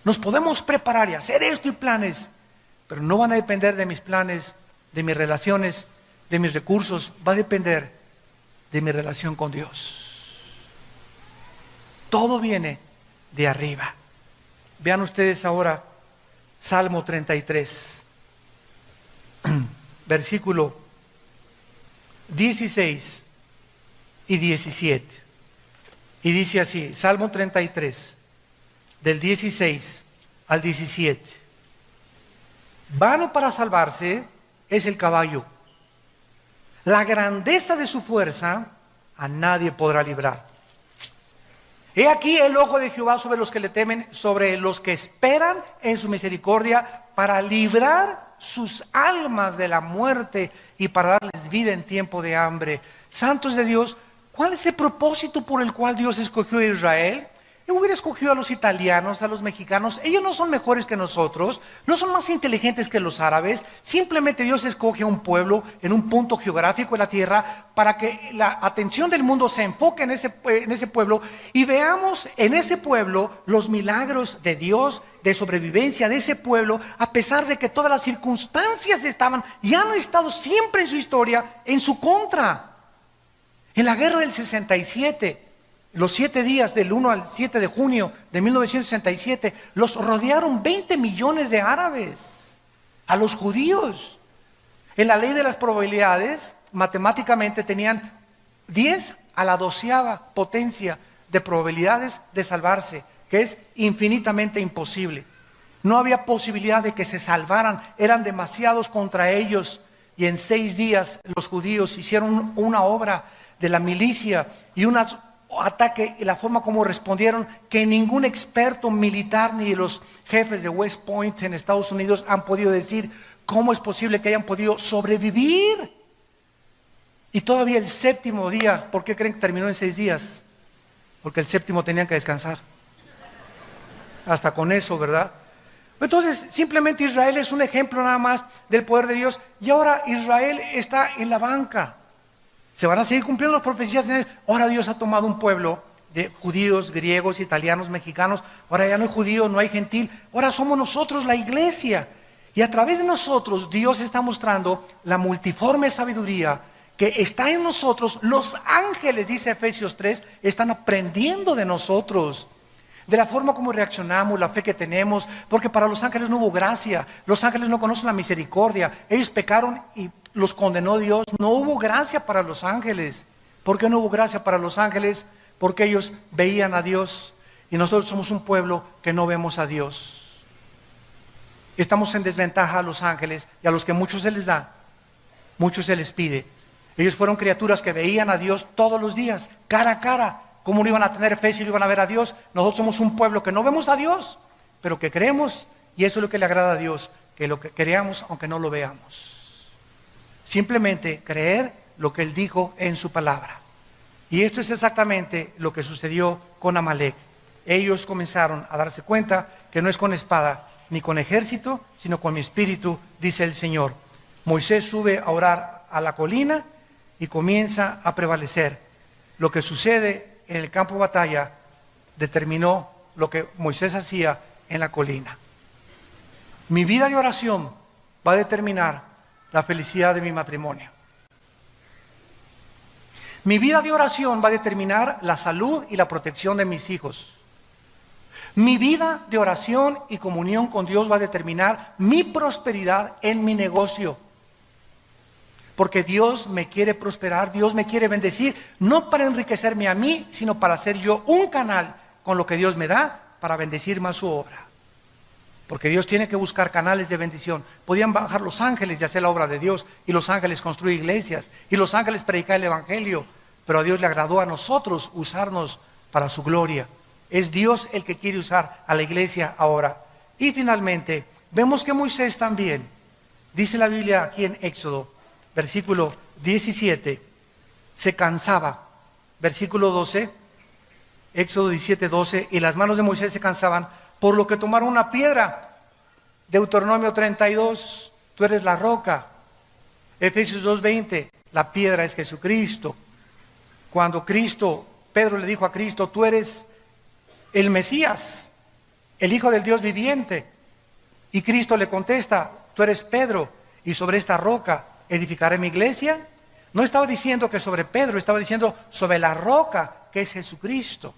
Nos podemos preparar y hacer esto y planes, pero no van a depender de mis planes, de mis relaciones, de mis recursos. Va a depender de mi relación con Dios. Todo viene de arriba. Vean ustedes ahora Salmo 33, versículo 16 y 17. Y dice así, Salmo 33, del 16 al 17. Vano para salvarse es el caballo. La grandeza de su fuerza a nadie podrá librar. He aquí el ojo de Jehová sobre los que le temen, sobre los que esperan en su misericordia, para librar sus almas de la muerte y para darles vida en tiempo de hambre. Santos de Dios, ¿cuál es el propósito por el cual Dios escogió a Israel? Él hubiera escogido a los italianos, a los mexicanos. Ellos no son mejores que nosotros, no son más inteligentes que los árabes. Simplemente Dios escoge a un pueblo en un punto geográfico de la tierra para que la atención del mundo se enfoque en ese pueblo y veamos en ese pueblo los milagros de Dios, de sobrevivencia de ese pueblo, a pesar de que todas las circunstancias estaban y han estado siempre en su historia en su contra. En la guerra del 67, los 7 días del 1 al 7 de junio de 1967, los rodearon 20 millones de árabes, a los judíos. En la ley de las probabilidades, matemáticamente tenían 10 a la 12ª potencia de probabilidades de salvarse, que es infinitamente imposible. No había posibilidad de que se salvaran, eran demasiados contra ellos. Y en 6 días los judíos hicieron una obra de la milicia y un ataque, y la forma como respondieron, que ningún experto militar ni los jefes de West Point en Estados Unidos han podido decir cómo es posible que hayan podido sobrevivir. Y todavía el 7º día, ¿por qué creen que terminó en 6 días? Porque el 7º tenían que descansar. Hasta con eso, ¿verdad? Entonces, simplemente Israel es un ejemplo nada más del poder de Dios. Y ahora Israel está en la banca. Se van a seguir cumpliendo las profecías en él. Ahora Dios ha tomado un pueblo de judíos, griegos, italianos, mexicanos. Ahora ya no hay judío, no hay gentil. Ahora somos nosotros la iglesia. Y a través de nosotros Dios está mostrando la multiforme sabiduría que está en nosotros. Los ángeles, dice Efesios 3, están aprendiendo de nosotros, de la forma como reaccionamos, la fe que tenemos, porque para los ángeles no hubo gracia. Los ángeles no conocen la misericordia. Ellos pecaron y los condenó Dios. No hubo gracia para los ángeles. ¿Por qué no hubo gracia para los ángeles? Porque ellos veían a Dios y nosotros somos un pueblo que no vemos a Dios. Estamos en desventaja a los ángeles, y a los que mucho se les da, mucho se les pide. Ellos fueron criaturas que veían a Dios todos los días, cara a cara. ¿Cómo no iban a tener fe si no iban a ver a Dios? Nosotros somos un pueblo que no vemos a Dios, pero que creemos, y eso es lo que le agrada a Dios, que lo que creamos aunque no lo veamos. Simplemente creer lo que Él dijo en su palabra. Y esto es exactamente lo que sucedió con Amalek. Ellos comenzaron a darse cuenta que no es con espada ni con ejército, sino con mi espíritu, dice el Señor. Moisés sube a orar a la colina y comienza a prevalecer. Lo que sucede en el campo de batalla determinó lo que Moisés hacía en la colina. Mi vida de oración va a determinar la felicidad de mi matrimonio. Mi vida de oración va a determinar la salud y la protección de mis hijos. Mi vida de oración y comunión con Dios va a determinar mi prosperidad en mi negocio. Porque Dios me quiere prosperar, Dios me quiere bendecir, no para enriquecerme a mí, sino para ser yo un canal con lo que Dios me da para bendecir más su obra. Porque Dios tiene que buscar canales de bendición. Podían bajar los ángeles y hacer la obra de Dios, y los ángeles construir iglesias, y los ángeles predicar el evangelio, pero a Dios le agradó a nosotros usarnos para su gloria. Es Dios el que quiere usar a la iglesia ahora. Y finalmente, vemos que Moisés también, dice la Biblia aquí en Éxodo, versículo 17, se cansaba. Versículo 12, Éxodo 17, 12, y las manos de Moisés se cansaban, por lo que tomaron una piedra. Deuteronomio 32, tú eres la roca. Efesios 2, 20, la piedra es Jesucristo. Cuando Pedro le dijo a Cristo, tú eres el Mesías, el Hijo del Dios viviente. Y Cristo le contesta, tú eres Pedro, y sobre esta roca edificaré mi iglesia. No estaba diciendo que sobre Pedro, estaba diciendo sobre la roca que es Jesucristo.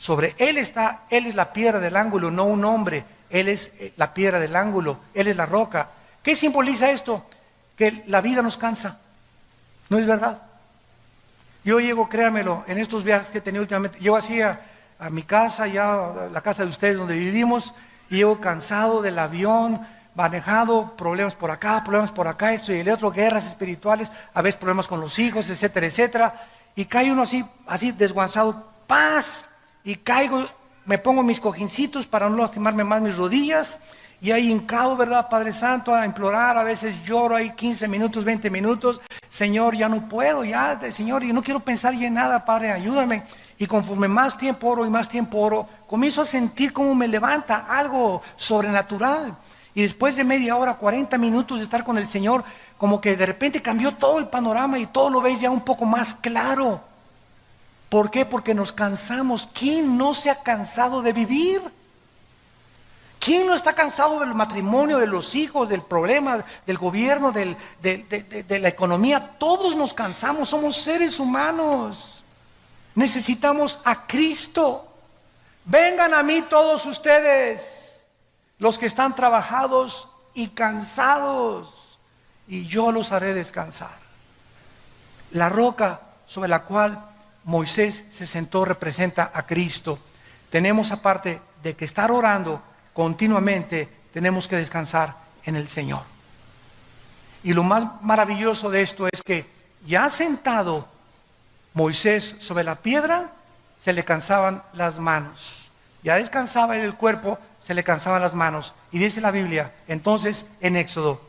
Sobre Él está, Él es la piedra del ángulo, no un hombre. Él es la piedra del ángulo, Él es la roca. ¿Qué simboliza esto? Que la vida nos cansa. ¿No es verdad? Yo llego, créamelo, en estos viajes que he tenido últimamente, llego así a mi casa, ya a la casa de ustedes donde vivimos, y llego cansado del avión, manejado, problemas por acá, esto y el otro, guerras espirituales, a veces problemas con los hijos, etcétera, etcétera, y cae uno así desguanzado, paz, y caigo, me pongo mis cojincitos para no lastimarme más mis rodillas, y ahí hincado, ¿verdad, Padre Santo? A implorar, a veces lloro ahí 15 minutos, 20 minutos, Señor, ya no puedo, Señor, y no quiero pensar ya en nada, Padre, ayúdame. Y conforme más tiempo oro y más tiempo oro, comienzo a sentir cómo me levanta algo sobrenatural. Y después de media hora, 40 minutos de estar con el Señor, como que de repente cambió todo el panorama y todo lo ves ya un poco más claro. ¿Por qué? Porque nos cansamos. ¿Quién no se ha cansado de vivir? ¿Quién no está cansado del matrimonio, de los hijos, del problema, del gobierno, de la economía? Todos nos cansamos, somos seres humanos. Necesitamos a Cristo. Vengan a mí todos ustedes, los que están trabajados y cansados, y yo los haré descansar. La roca sobre la cual Moisés se sentó representa a Cristo. Tenemos, aparte de que estar orando continuamente, tenemos que descansar en el Señor. Y lo más maravilloso de esto es que ya sentado Moisés sobre la piedra, se le cansaban las manos. Ya descansaba el cuerpo, se le cansaban las manos. Y dice la Biblia, entonces en Éxodo,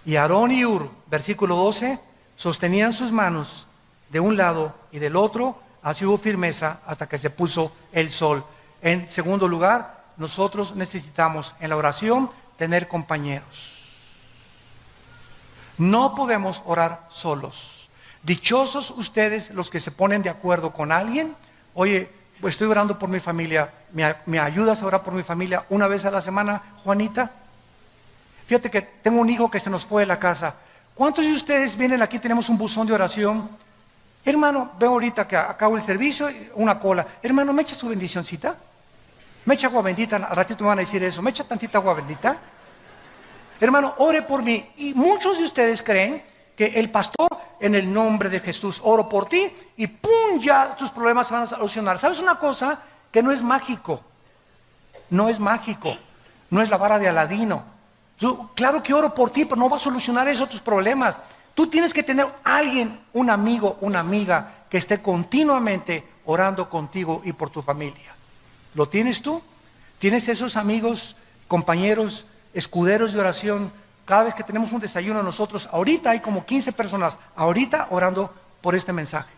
y Aarón y Hur, versículo 12, sostenían sus manos de un lado y del otro, así hubo firmeza hasta que se puso el sol. En segundo lugar, nosotros necesitamos en la oración tener compañeros. No podemos orar solos. Dichosos ustedes los que se ponen de acuerdo con alguien. Oye, estoy orando por mi familia, ¿me ayudas a orar por mi familia una vez a la semana, Juanita? Fíjate que tengo un hijo que se nos fue de la casa. ¿Cuántos de ustedes vienen aquí? Tenemos un buzón de oración. Hermano, veo ahorita que acabo el servicio, una cola. Hermano, ¿me echa su bendicioncita? ¿Me echa agua bendita? Al ratito me van a decir eso. ¿Me echa tantita agua bendita? Hermano, ore por mí. Y muchos de ustedes creen que el pastor, en el nombre de Jesús, oro por ti y ¡pum! Ya tus problemas se van a solucionar. ¿Sabes una cosa? Que no es mágico. No es mágico. No es la vara de Aladino. Claro que oro por ti, pero no va a solucionar eso tus problemas. Tú tienes que tener alguien, un amigo, una amiga, que esté continuamente orando contigo y por tu familia. ¿Lo tienes tú? ¿Tienes esos amigos, compañeros, escuderos de oración? Cada vez que tenemos un desayuno nosotros, ahorita hay como 15 personas, ahorita orando por este mensaje.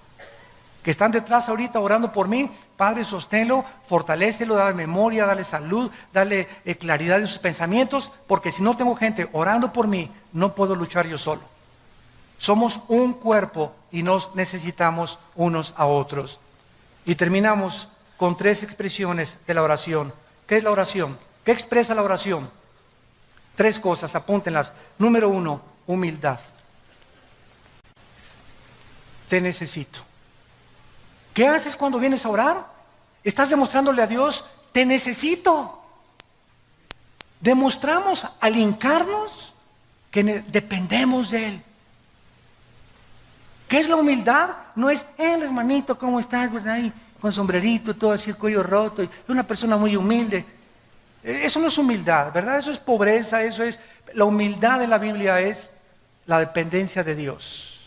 Que están detrás ahorita orando por mí. Padre, sosténlo, fortalécelo, dale memoria, dale salud, dale claridad en sus pensamientos, porque si no tengo gente orando por mí, no puedo luchar yo solo. Somos un cuerpo y nos necesitamos unos a otros. Y terminamos con 3 expresiones de la oración. ¿Qué es la oración? ¿Qué expresa la oración? 3 cosas, apúntenlas. Número 1, humildad. Te necesito. ¿Qué haces cuando vienes a orar? Estás demostrándole a Dios, te necesito. Demostramos al hincarnos que dependemos de Él. ¿Qué es la humildad? No es, hermanito, ¿cómo estás? ¿Verdad? Y con sombrerito, todo así, el cuello roto, y una persona muy humilde. Eso no es humildad, ¿verdad? Eso es pobreza, eso es... La humildad de la Biblia es la dependencia de Dios.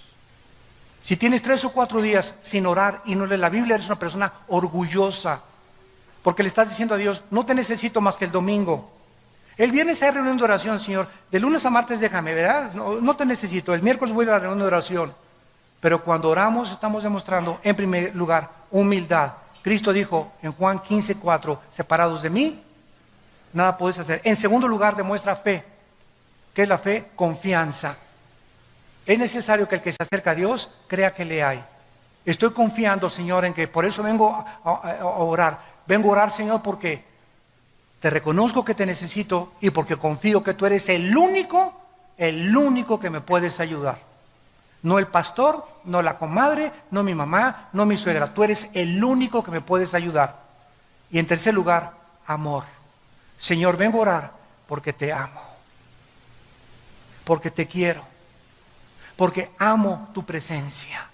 Si tienes 3 o 4 días sin orar y no leer la Biblia, eres una persona orgullosa, porque le estás diciendo a Dios, no te necesito más que el domingo. El viernes hay reunión de oración, Señor. De lunes a martes déjame, ¿verdad? No te necesito. El miércoles voy a la reunión de oración. Pero cuando oramos estamos demostrando, en primer lugar, humildad. Cristo dijo en Juan 15:4, separados de mí, nada podéis hacer. En segundo lugar, demuestra fe. ¿Qué es la fe? Confianza. Es necesario que el que se acerca a Dios crea que le hay. Estoy confiando, Señor, en que por eso vengo a orar. Vengo a orar, Señor, porque te reconozco que te necesito y porque confío que tú eres el único que me puedes ayudar. No el pastor, no la comadre, no mi mamá, no mi suegra. Tú eres el único que me puedes ayudar. Y en tercer lugar, amor. Señor, vengo a orar porque te amo. Porque te quiero. Porque amo tu presencia.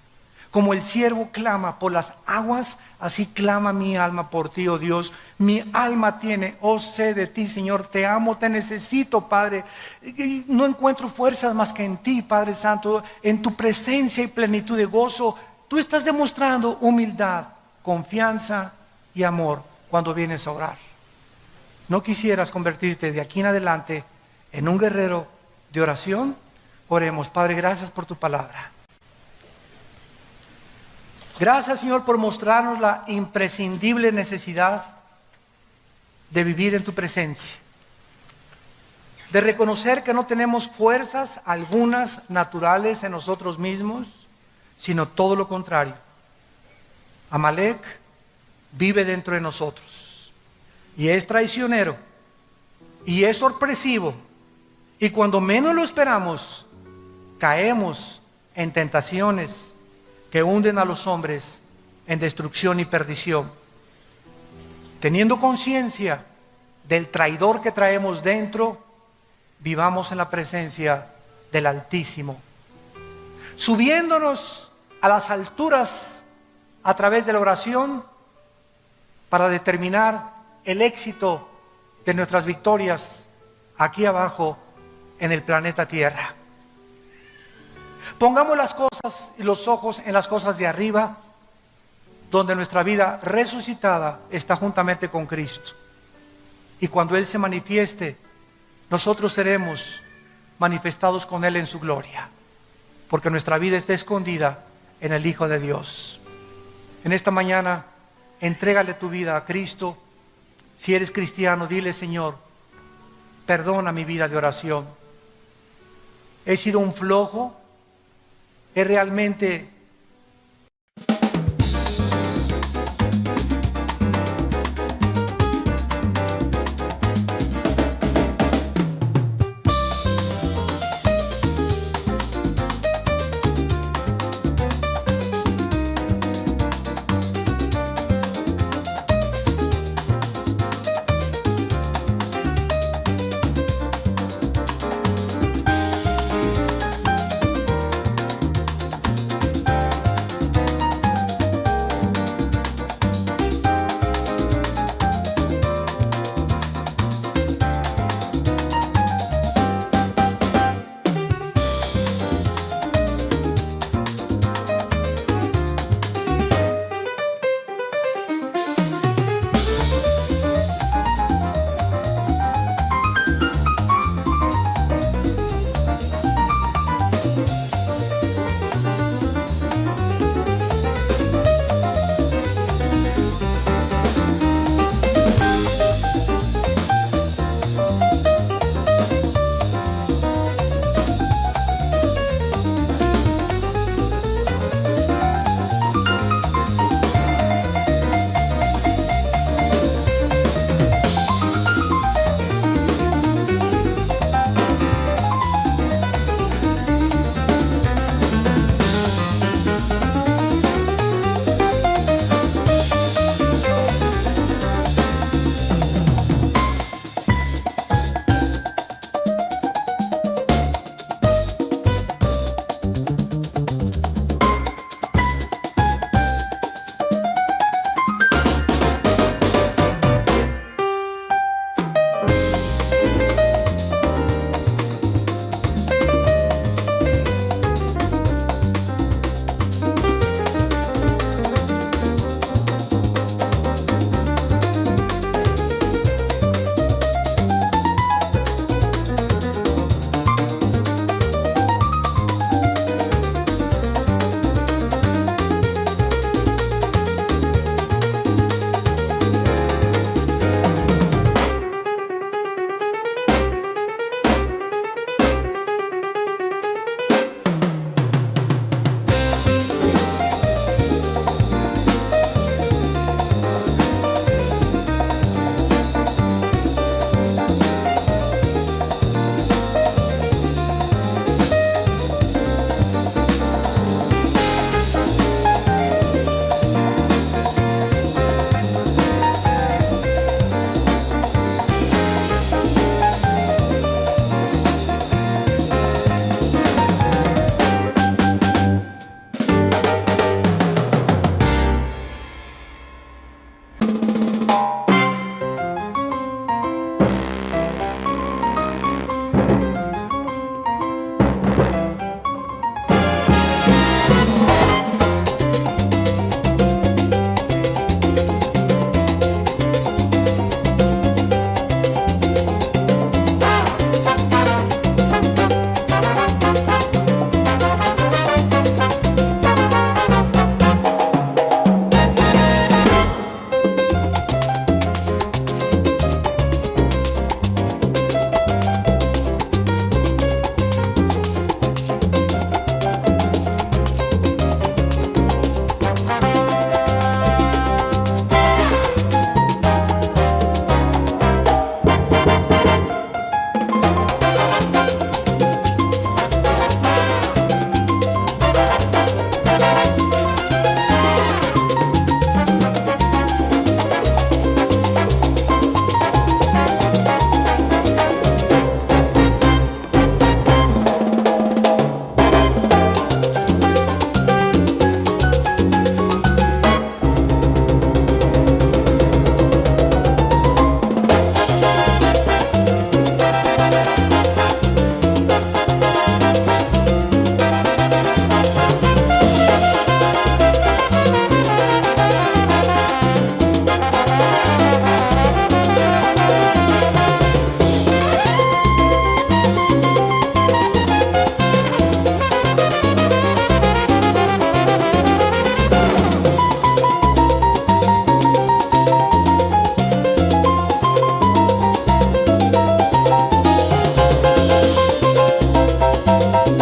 Como el siervo clama por las aguas, así clama mi alma por ti, oh Dios. Mi alma tiene, oh sed de ti, Señor. Te amo, te necesito, Padre. No encuentro fuerzas más que en ti, Padre Santo. En tu presencia y plenitud de gozo. Tú estás demostrando humildad, confianza y amor cuando vienes a orar. ¿No quisieras convertirte de aquí en adelante en un guerrero de oración? Oremos. Padre, gracias por tu palabra. Gracias, Señor, por mostrarnos la imprescindible necesidad de vivir en tu presencia, de reconocer que no tenemos fuerzas algunas naturales en nosotros mismos, sino todo lo contrario. Amalek vive dentro de nosotros y es traicionero y es sorpresivo, y cuando menos lo esperamos caemos en tentaciones que hunden a los hombres en destrucción y perdición. Teniendo conciencia del traidor que traemos dentro, vivamos en la presencia del Altísimo, subiéndonos a las alturas a través de la oración para determinar el éxito de nuestras victorias aquí abajo en el planeta Tierra. Pongamos las cosas y los ojos en las cosas de arriba, donde nuestra vida resucitada está juntamente con Cristo. Y cuando Él se manifieste, nosotros seremos manifestados con Él en su gloria, porque nuestra vida está escondida en el Hijo de Dios. En esta mañana, entrégale tu vida a Cristo. Si eres cristiano, dile: Señor, perdona mi vida de oración. He sido un flojo, he realmente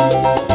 Thank you.